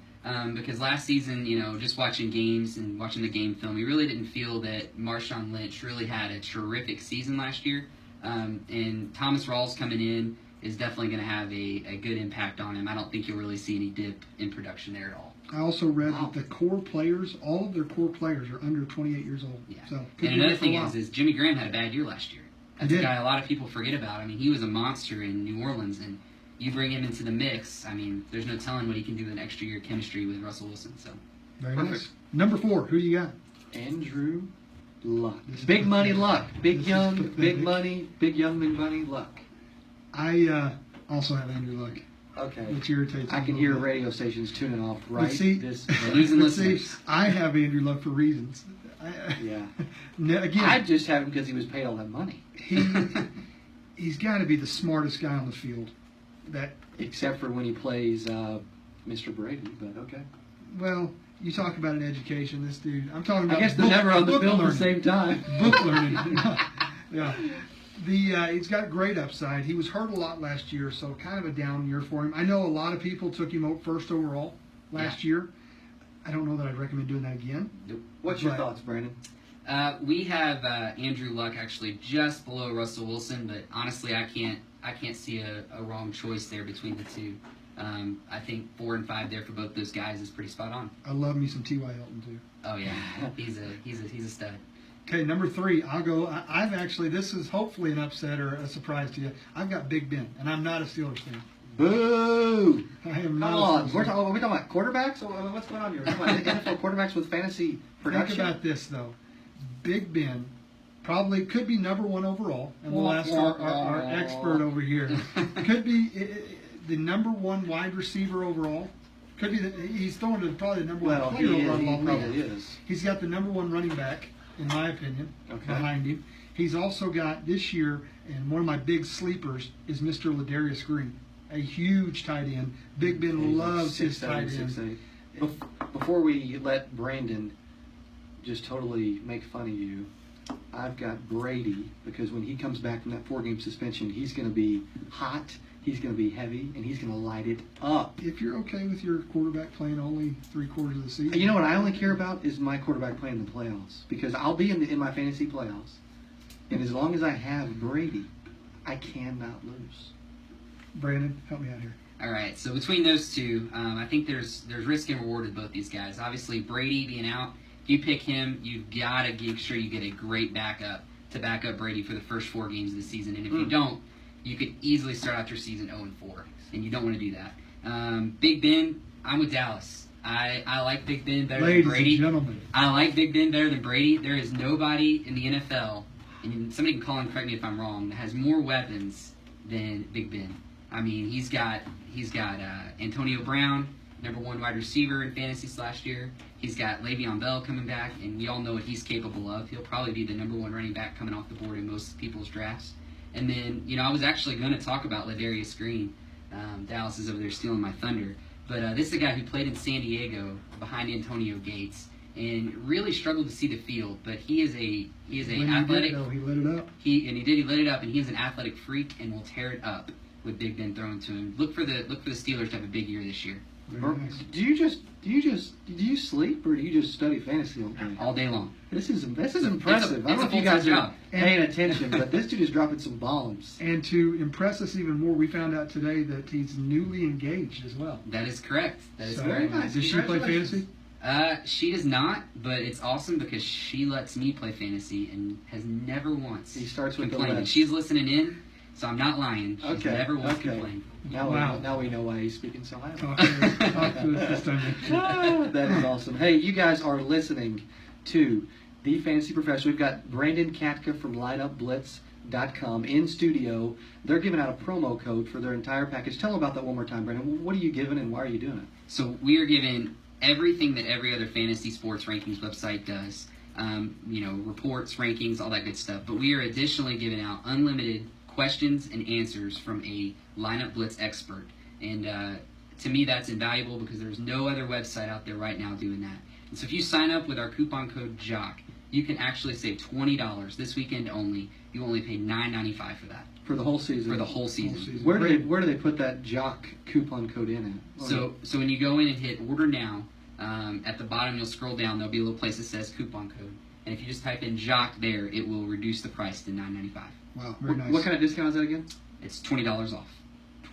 because last season, just watching games and watching the game film, we really didn't feel that Marshawn Lynch really had a terrific season last year. And Thomas Rawls coming in is definitely going to have a good impact on him. I don't think you'll really see any dip in production there at all. I also read that the core players, all of their core players, are under 28 years old. Yeah. So and another thing is Jimmy Graham had a bad year last year. That's a guy a lot of people forget about. I mean, he was a monster in New Orleans, and you bring him into the mix. I mean, there's no telling what he can do in an extra year chemistry with Russell Wilson. So very nice. Number 4, who do you got? Andrew Luck. Big money Luck. Big young, big money, big young, big money Luck. I also have Andrew Luck. Okay. Which irritates me. I can hear radio stations tuning off right. But see, losing listeners. I have Andrew Luck for reasons. Yeah. Again, I just have him because he was paid all that money. He's got to be the smartest guy on the field. Except for when he plays Mr. Brady, but okay. Well, you talk about an education. This dude, I'm talking about. I guess they're never on the field at the same time. Book learning. Yeah. He's got great upside. He was hurt a lot last year, so kind of a down year for him. I know a lot of people took him out first overall last year. I don't know that I'd recommend doing that again. Nope. What's your thoughts, Brandon? We have Andrew Luck actually just below Russell Wilson, but honestly, I can't see a wrong choice there between the two. I think 4 and 5 there for both those guys is pretty spot on. I love me some T.Y. Hilton too. Oh yeah, he's a stud. Okay, number 3, I'll go. I've actually, this is hopefully an upset or a surprise to you. I've got Big Ben, and I'm not a Steelers fan. Boo! I am not. Come on, are we talking about quarterbacks? What's going on here? We're talking about NFL quarterbacks with fantasy production. Think about this though. Big Ben probably could be number 1 overall, and we'll ask our expert over here. Could be the number 1 wide receiver overall. Could be he's throwing to probably the number 1 player overall. He probably is. He's got the number 1 running back, in my opinion, behind him. He's also got this year, and one of my big sleepers is Mr. Ladarius Green, a huge tight end. Big Ben loves his tight end. Before we let Brandon just totally make fun of you, I've got Brady, because when he comes back from that 4-game suspension, he's going to be hot, he's going to be heavy, and he's going to light it up. If you're okay with your quarterback playing only 3/4 of the season. You know what I only care about is my quarterback playing the playoffs, because I'll be in my fantasy playoffs, and as long as I have Brady, I cannot lose. Brandon, help me out here. All right, so between those two, I think there's risk and reward with both these guys. Obviously, Brady being out, if you pick him, you've got to make sure you get a great backup to back up Brady for the first 4 games of the season. And if you don't, you could easily start out your season 0-4, and you don't want to do that. Big Ben, I'm with Dallas. I like Big Ben better than Brady. Ladies and gentlemen. I like Big Ben better than Brady. There is nobody in the NFL, and somebody can call and correct me if I'm wrong, that has more weapons than Big Ben. I mean, he's got Antonio Brown, number 1 wide receiver in fantasy last year. He's got Le'Veon Bell coming back, and we all know what he's capable of. He'll probably be the number 1 running back coming off the board in most people's drafts. And then, I was actually going to talk about Ladarius Green. Dallas is over there stealing my thunder. But this is a guy who played in San Diego behind Antonio Gates and really struggled to see the field. But he is athletic. He lit it up. He lit it up, and he's an athletic freak and will tear it up with Big Ben thrown to him. Look for the Steelers to have a big year this year. Nice. Do you sleep or do you just study fantasy all day? All day long. This is impressive. I don't know if you guys are paying attention, but this dude is dropping some bombs. And to impress us even more, we found out today that he's newly engaged as well. That is correct. That is very nice. Does she play fantasy? She does not, but it's awesome because she lets me play fantasy and has never once complained. And she's listening in, so I'm not lying. She's never once complained. Now we know why he's speaking so loud. Talk to us this time. That is awesome. Hey, you guys are listening to the Fantasy Professional. We've got Brandon Katka from lineupblitz.com in studio. They're giving out a promo code for their entire package. Tell them about that one more time, Brandon. What are you giving and why are you doing it? So we are giving everything that every other fantasy sports rankings website does. Reports, rankings, all that good stuff. But we are additionally giving out unlimited questions and answers from a Lineup Blitz expert. And to me, that's invaluable because there's no other website out there right now doing that. And so if you sign up with our coupon code JOCK, you can actually save $20 this weekend only. You only pay $9.95 for that. For the whole season? For the whole season. Where do they put that Jock coupon code in at? So when you go in and hit order now, at the bottom you'll scroll down, there'll be a little place that says coupon code. And if you just type in Jock there, it will reduce the price to $9.95. Wow, very nice. What kind of discount is that again? It's $20 off.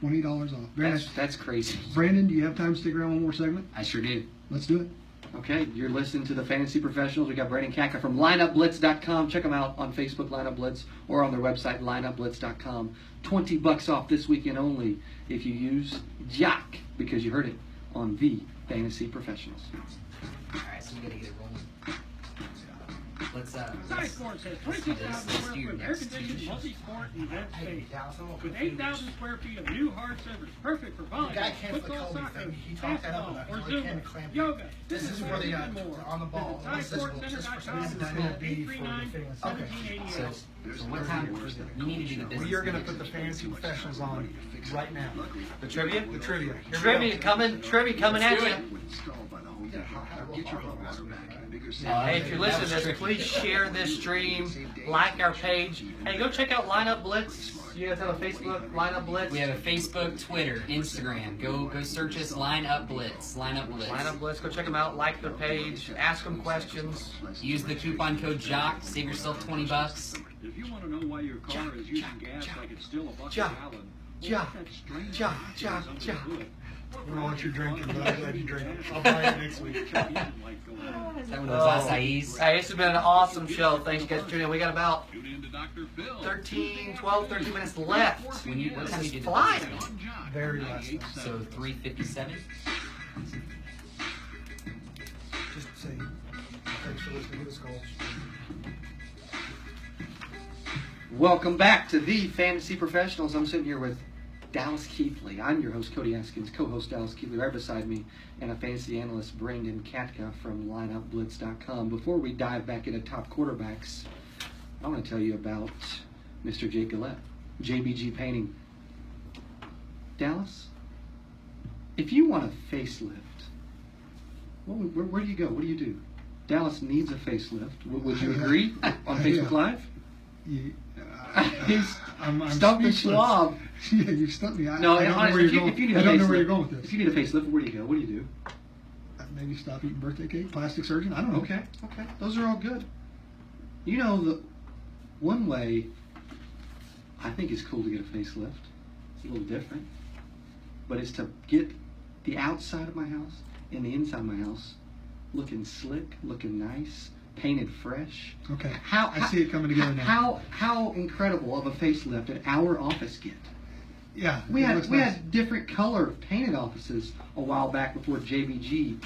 $20 off. Very nice. That's crazy. Brandon, do you have time to stick around one more segment? I sure do. Let's do it. Okay, you're listening to the Fantasy Professionals. We got Brandon Katka from lineupblitz.com. Check them out on Facebook, Lineup Blitz, or on their website, lineupblitz.com. $20 off this weekend only if you use Jock, because you heard it on the Fantasy Professionals. All right, so we got to get it rolling. Let's Side Sports has 26,000 square foot air-conditioned multi-sport event space with 8,000 square feet of new hard surface, perfect for volleyball, football, soccer, basketball, or Zumba, yoga. This is for the on the ball. SideSportsCenter.com, 839-1788. So what time? We need to do the business. We are going to put the Fantasy Professionals on right now. The trivia? The trivia. Trivia coming at you. Hey, if you're listening to this, please share this stream, like our page. Hey, go check out Lineup Blitz. You guys have a Facebook, Lineup Blitz? We have a Facebook, Twitter, Instagram. Go search us, Lineup Blitz. Lineup Blitz. Lineup Blitz. Go check them out. Like their page. Ask them questions. Use the coupon code JOCK. Save yourself $20. If you want to know why your car is using gas like it's still a buck a Jock. gallon, Jock. what's that strange Jock. noise Jock. under the Jock. hood? I don't know what you're drinking, but I'm glad you drink it. I'll buy it next week. Is that one of those acais? Hey, this has been an awesome show. Thanks, you guys, for tuning in. We got about Tune in to Dr. Phil. 13 minutes left. What time do you do the Flying. business? Very last night. So 3:57. Just say, thanks for listening to this call. Welcome back to the Fantasy Professionals. I'm sitting here with Dallas Keithley. I'm your host, Cody Askins, co-host Dallas Keithley, right beside me, and a fantasy analyst, Brandon Katka from lineupblitz.com. Before we dive back into top quarterbacks, I want to tell you about Mr. Jake Gillette, JBG Painting. Dallas, if you want a facelift, where do you go? What do you do? Dallas needs a facelift. Would you agree on Facebook Live? I'm Stump me speechless. Schwab. Yeah, you stumped me. I No, don't know honestly, where if you're you going. need a I don't know facelift- where you're going with this. If you need a facelift, where do you go? What do you do? Maybe stop eating birthday cake, plastic surgeon. I don't know. Okay. Those are all good. You know, the one way I think is cool to get a facelift. It's a little different, but it's to get the outside of my house and the inside of my house looking slick, looking nice, painted fresh. Okay. How I see it coming together now. How incredible of a facelift did our office get? Yeah. We it had looks we nice. had different color painted offices a while back before JBG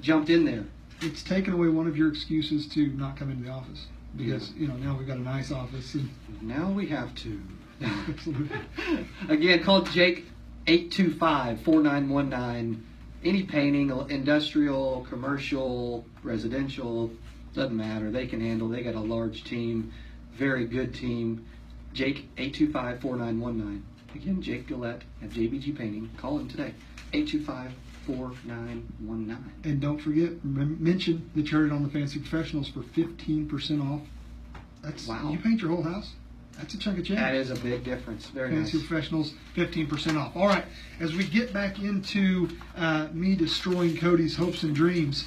jumped in there. It's taken away one of your excuses to not come into the office because now we've got a nice office. And Now we have to. absolutely. Again, call Jake 825-4919. Any painting, industrial, commercial, residential, doesn't matter. They can handle. They got a large team, very good team. Jake 825-4919. Again, Jake Gillette at JBG Painting. Call him today. 825-4919. And don't forget, mention that you heard it on the Fantasy Professionals for 15% off. That's Wow. You paint your whole house. That's a chunk of change. That is a big difference. Very Fantasy nice. Professionals, 15% off. All right, as we get back into me destroying Cody's hopes and dreams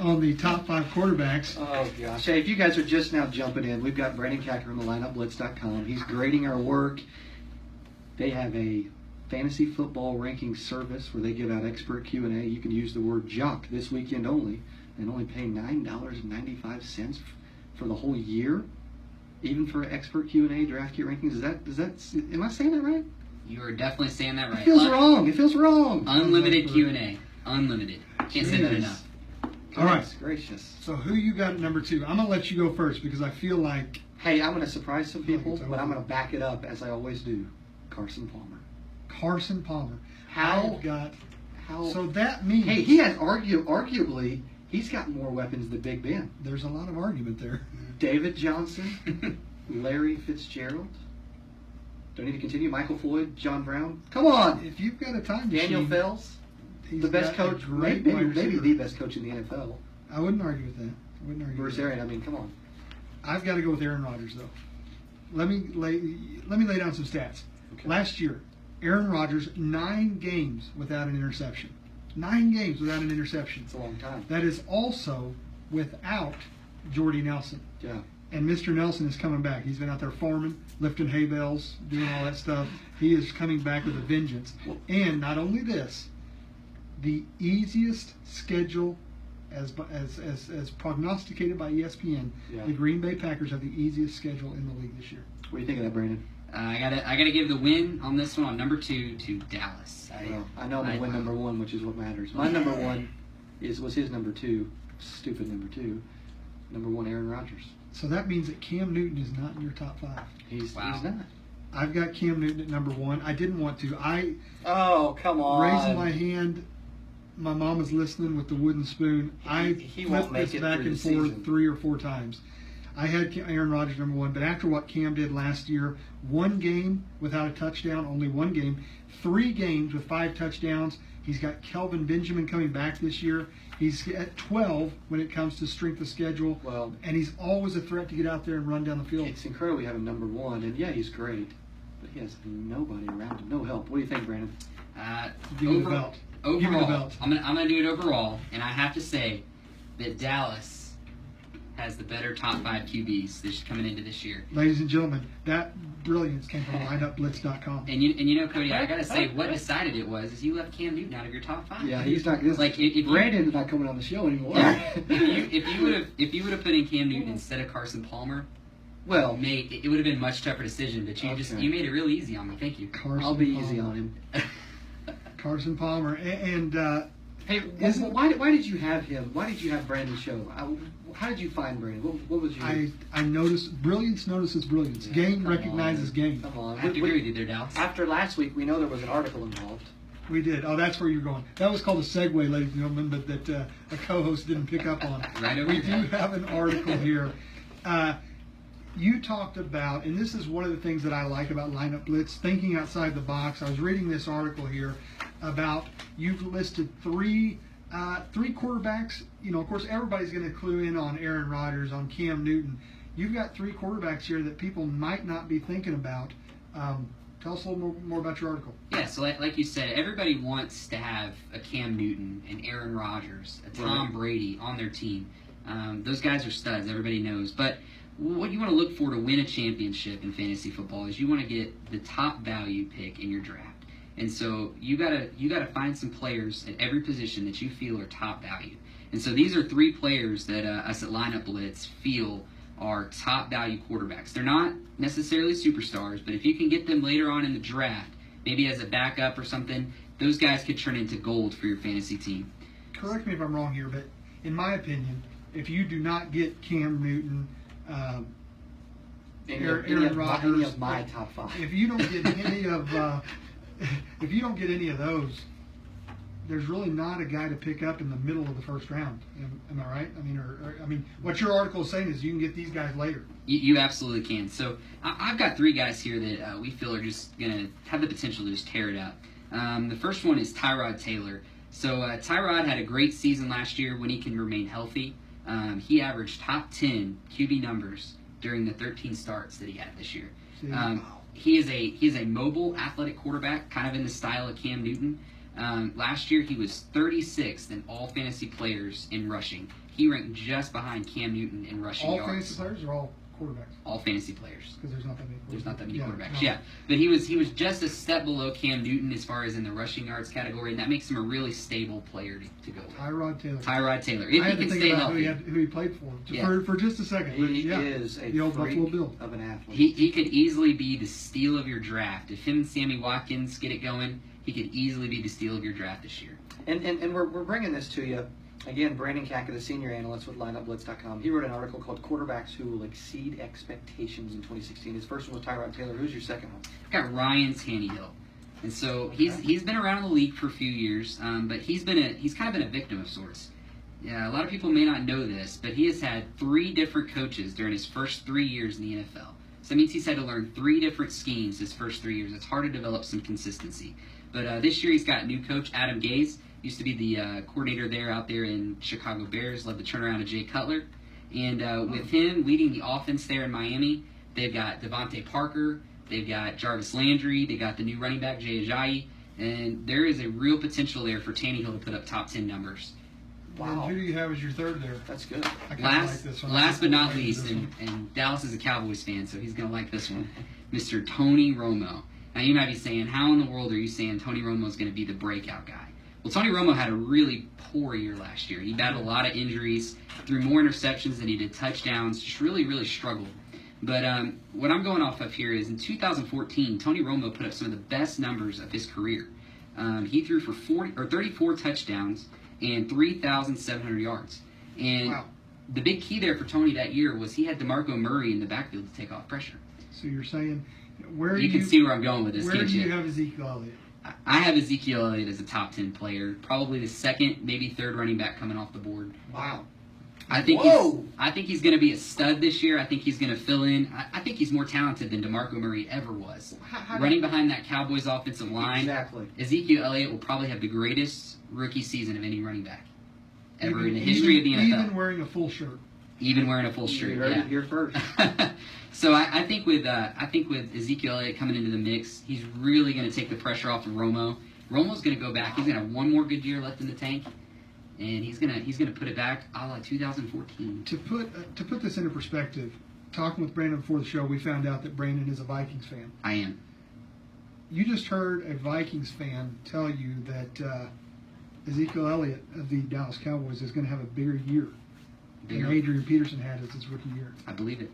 on the top 5 quarterbacks. Oh, gosh. Hey, if you guys are just now jumping in, we've got Brandon Katka from the lineupblitz.com. He's grading our work. They have a fantasy football ranking service where they give out expert Q&A. You can use the word JOCK this weekend only and only pay $9.95 for the whole year. Even for expert Q&A, draft kit rankings, am I saying that right? You are definitely saying that right. It feels wrong. It feels wrong. Unlimited Q&A. Unlimited. Can't say that enough. All right. Goodness gracious. So who you got at number 2? I'm going to let you go first because I feel like Hey, I'm going to surprise some people, it's but I'm over. going to back it up as I always do. Carson Palmer. Carson Palmer. How- I've got. How? So that means Hey, he has arguably he's got more weapons than Big Ben. there's a lot of argument there. David Johnson, Larry Fitzgerald. Do I need to continue? Michael Floyd, John Brown. Come on, If you've got a time Daniel machine, Fells, he's the best got a coach, great maybe, wide maybe receiver. the best coach in the NFL. I wouldn't argue with that. I wouldn't argue. Bruce with that. Arians. I mean, come on. I've got to go with Aaron Rodgers though. Let me lay down some stats. Okay. Last year, Aaron Rodgers 9 games without an interception. 9 games without an interception. It's a long time. That is also without Jordy Nelson. Yeah. And Mr. Nelson is coming back. He's been out there farming, lifting hay bales, doing all that stuff. He is coming back with a vengeance. And not only this, the easiest schedule as prognosticated by ESPN, Yeah. the Green Bay Packers have the easiest schedule in the league this year. What do you think of that, Brandon? I gotta give the win on this one on number 2 to Dallas. Well, I know I'm going to win number 1, which is what matters. My number 1 was his number 2. Stupid number 2. Number 1, Aaron Rodgers. So that means that Cam Newton is not in your top 5. He's not. I've got Cam Newton at number 1. I didn't want to. Oh, come on. Raising my hand. My mom was listening with the wooden spoon. I He won't flipped make this it back through and the forth season. 3 or 4 times. I had Aaron Rodgers number 1, but after what Cam did last year, 1 game without a touchdown, only 1 game, 3 games with 5 touchdowns. He's got Kelvin Benjamin coming back this year. He's at 12 when it comes to strength of schedule, Well, and he's always a threat to get out there and run down the field. it's incredible we have him number 1, and yeah, he's great, but he has nobody around him, no help. What do you think, Brandon? Give me the belt. Give me the Overall, belt. I'm gonna do it overall, and I have to say that Dallas has the better top 5 QBs this coming into this year. Ladies and gentlemen, that brilliance came from lineupblitz.com. And you know, Cody, I gotta say, what decided it was you left Cam Newton out of your top 5. Yeah, he's not. Like if Brandon's not coming on the show anymore. if you would have put in Cam Newton instead of Carson Palmer, Well, it would have been a much tougher decision. But you made it real easy on me. Thank you. Carson I'll be Palmer. easy on him. Carson Palmer. And Hey, why did you have him? Why did you have Brandon show? How did you find Brandon? What was your? I noticed brilliance notices brilliance. Yeah, Game come recognizes on. game. Come on. I have to agree with you there, Dallas. After last week, we know there was an article involved. We did. Oh, that's where you're going. That was called a segue, ladies and gentlemen, but that a co-host didn't pick up on. Right over We your do head. have an article here. You talked about, and this is one of the things that I like about Lineup Blitz, thinking outside the box. I was reading this article here about you've listed three quarterbacks. You know, of course, everybody's going to clue in on Aaron Rodgers, on Cam Newton. You've got 3 quarterbacks here that people might not be thinking about. Tell us a little more about your article. Yeah, so like you said, everybody wants to have a Cam Newton, an Aaron Rodgers, a Tom Brady on their team. Those guys are studs, everybody knows. But what you want to look for to win a championship in fantasy football is you want to get the top value pick in your draft. And so you gotta find some players at every position that you feel are top value. And so these are 3 players that us at Lineup Blitz feel are top value quarterbacks. They're not necessarily superstars, but if you can get them later on in the draft, maybe as a backup or something, those guys could turn into gold for your fantasy team. Correct me if I'm wrong here, but in my opinion, if you do not get Cam Newton, Aaron Rodgers, any of my top 5. if you don't get any of those, there's really not a guy to pick up in the middle of the first round. Am I right? I mean, what your article is saying is you can get these guys later. You absolutely can. So I've got 3 guys here that we feel are just going to have the potential to just tear it up. The first one is Tyrod Taylor. So Tyrod had a great season last year when he can remain healthy. He averaged top 10 QB numbers during the 13 starts that he had this year. He is a mobile, athletic quarterback, kind of in the style of Cam Newton. Last year, he was 36th in all fantasy players in rushing. He ranked just behind Cam Newton in rushing All yards. fantasy players or all quarterbacks? All fantasy players. Because there's not that many. There's not that many quarterbacks. No. Yeah, but he was just a step below Cam Newton as far as in the rushing yards category, and that makes him a really stable player to go with. Tyrod Taylor. Tyrod Taylor, if I he had to can think stay about healthy. who he played for. Yeah. For just a second. He yeah. is a the old freak Buffalo Bill. of an athlete. He could easily be the steal of your draft. If him and Sammy Watkins get it going, he could easily be the steal of your draft this year. And we're bringing this to you Again, Brandon Kaka, the senior analyst with lineupblitz.com. He wrote an article called Quarterbacks Who Will Exceed Expectations in 2016. His first one was Tyrod Taylor. Who's your second one? Got Ryan Tannehill. And so he's been around the league for a few years, but he's kind of been a victim of sorts. Yeah, a lot of people may not know this, but he has had 3 different coaches during his first 3 years in the NFL. So that means he's had to learn 3 different schemes his first 3 years. It's hard to develop some consistency. But this year he's got new coach Adam Gase. Used to be the coordinator out there in Chicago Bears. Led the turnaround of Jay Cutler. And with him leading the offense there in Miami, they've got Devontae Parker. They've got Jarvis Landry. They got the new running back Jay Ajayi. And there is a real potential there for Tannehill to put up top 10 numbers. Wow. And who do you have as your third there? That's good. Last but not least, and Dallas is a Cowboys fan, so he's going to like this one, Mr. Tony Romo. Now, you might be saying, how in the world are you saying Tony Romo is going to be the breakout guy? Well, Tony Romo had a really poor year last year. He battled a lot of injuries, threw more interceptions than he did touchdowns, just really, really struggled. But what I'm going off of here is in 2014, Tony Romo put up some of the best numbers of his career. He threw for 34 touchdowns and 3,700 yards. And the big key there for Tony that year was he had DeMarco Murray in the backfield to take off pressure. So you're saying, you can see where I'm going with this, can't you? Where do you have Ezekiel Elliott? I have Ezekiel Elliott as a top 10 player, probably the second, maybe third running back coming off the board. Wow. I think he's going to be a stud this year. I think he's going to fill in. I think he's more talented than DeMarco Murray ever was. Running behind that Cowboys offensive line, exactly. Ezekiel Elliott will probably have the greatest rookie season of any running back ever in the history of the NFL. Even wearing a full shirt. Even wearing a full shirt. You heard it here first. So I think with Ezekiel Elliott coming into the mix, he's really going to take the pressure off of Romo. Romo's going to go back. He's going to have one more good year left in the tank. And he's gonna put it back a la 2014. To put this into perspective, talking with Brandon before the show, we found out that Brandon is a Vikings fan. I am. You just heard a Vikings fan tell you that Ezekiel Elliott of the Dallas Cowboys is going to have a bigger year than Adrian Peterson had as his rookie year. I believe it.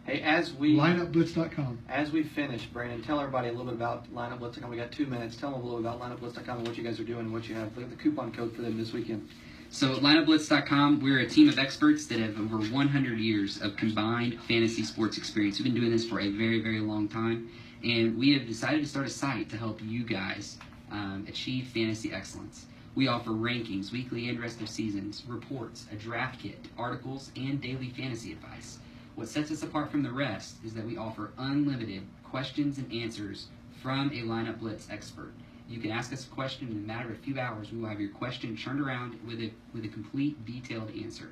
Hey, lineupblitz.com. As we finish, Brandon, tell everybody a little bit about lineupblitz.com. We got 2 minutes. Tell them a little bit about lineupblitz.com and what you guys are doing and what you have. Look at the coupon code for them this weekend. So at lineupblitz.com, we're a team of experts that have over 100 years of combined fantasy sports experience. We've been doing this for a very, very long time, and we have decided to start a site to help you guys achieve fantasy excellence. We offer rankings, weekly and rest of seasons, reports, a draft kit, articles, and daily fantasy advice. What sets us apart from the rest is that we offer unlimited questions and answers from a Lineup Blitz expert. You can ask us a question in a matter of a few hours. We will have your question turned around with a complete, detailed answer.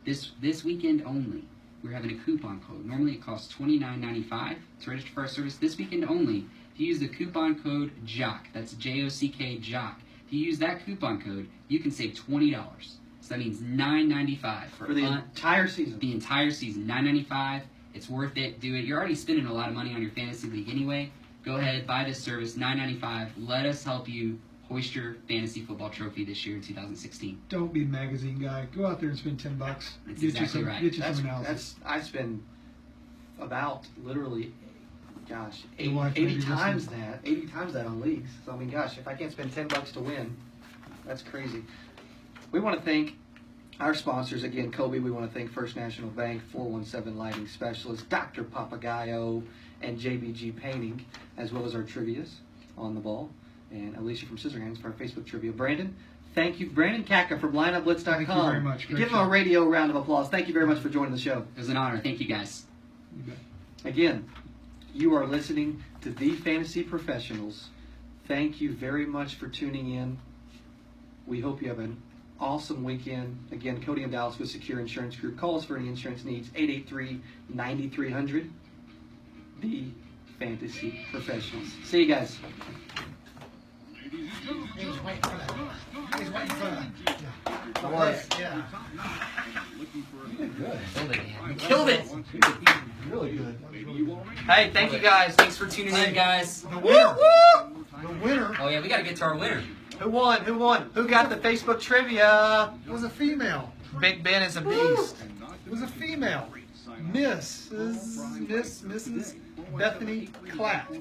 This weekend only, we're having a coupon code. Normally it costs $29.95 to register for our service. This weekend only, if you use the coupon code JOCK, that's J-O-C-K, JOCK. If you use that coupon code, you can save $20. So that means $9.95 for the entire season. The entire season, $9.95. It's worth it. Do it. You're already spending a lot of money on your fantasy league anyway. Go ahead, buy this service, $9.95. Let us help you hoist your fantasy football trophy this year in 2016. Don't be a magazine guy. Go out there and spend $10. That's get exactly you some, right. Get you some analysis. I spend about literally, 80 times that on leagues. So I mean, gosh, if I can't spend $10 to win, that's crazy. We want to thank our sponsors again, Kobe. We want to thank First National Bank, 417 Lighting Specialist, Dr. Papagayo, and JBG Painting, as well as our trivias on the ball, and Alicia from Scissorhands for our Facebook trivia. Brandon, thank you. Brandon Kaka from lineupblitz.com. Thank you very much. Give him a radio round of applause. Thank you very much for joining the show. It was an honor. Thank you, guys. You bet. Again, you are listening to The Fantasy Professionals. Thank you very much for tuning in. We hope you have an awesome weekend. Again, Cody and Dallas with Secure Insurance Group. Call us for any insurance needs, 883-9300. The Fantasy Professionals. See you guys. He's waiting for that. He's waiting for that. Yeah. You did good. Killed it, man. You killed it. Really good. Hey, thank you guys. Thanks for tuning in, guys. The winner. Oh, yeah, we got to get to our winner. Who won? Who won? Who got the Facebook trivia? Was a female. Big Ben is a beast. It was a female. Mrs. Bethany Clapp.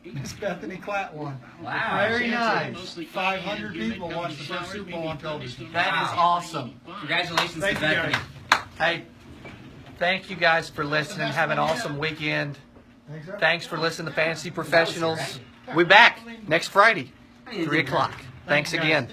Miss Bethany Clatt won. Wow. Very nice. 500 people watched the first Super Bowl on television. That is awesome. Congratulations Thank to you, Bethany. guys. Hey, thank you guys for listening. Have an awesome weekend. Thanks for listening to Fantasy Professionals. We'll be back next Friday, 3 o'clock. Thanks again.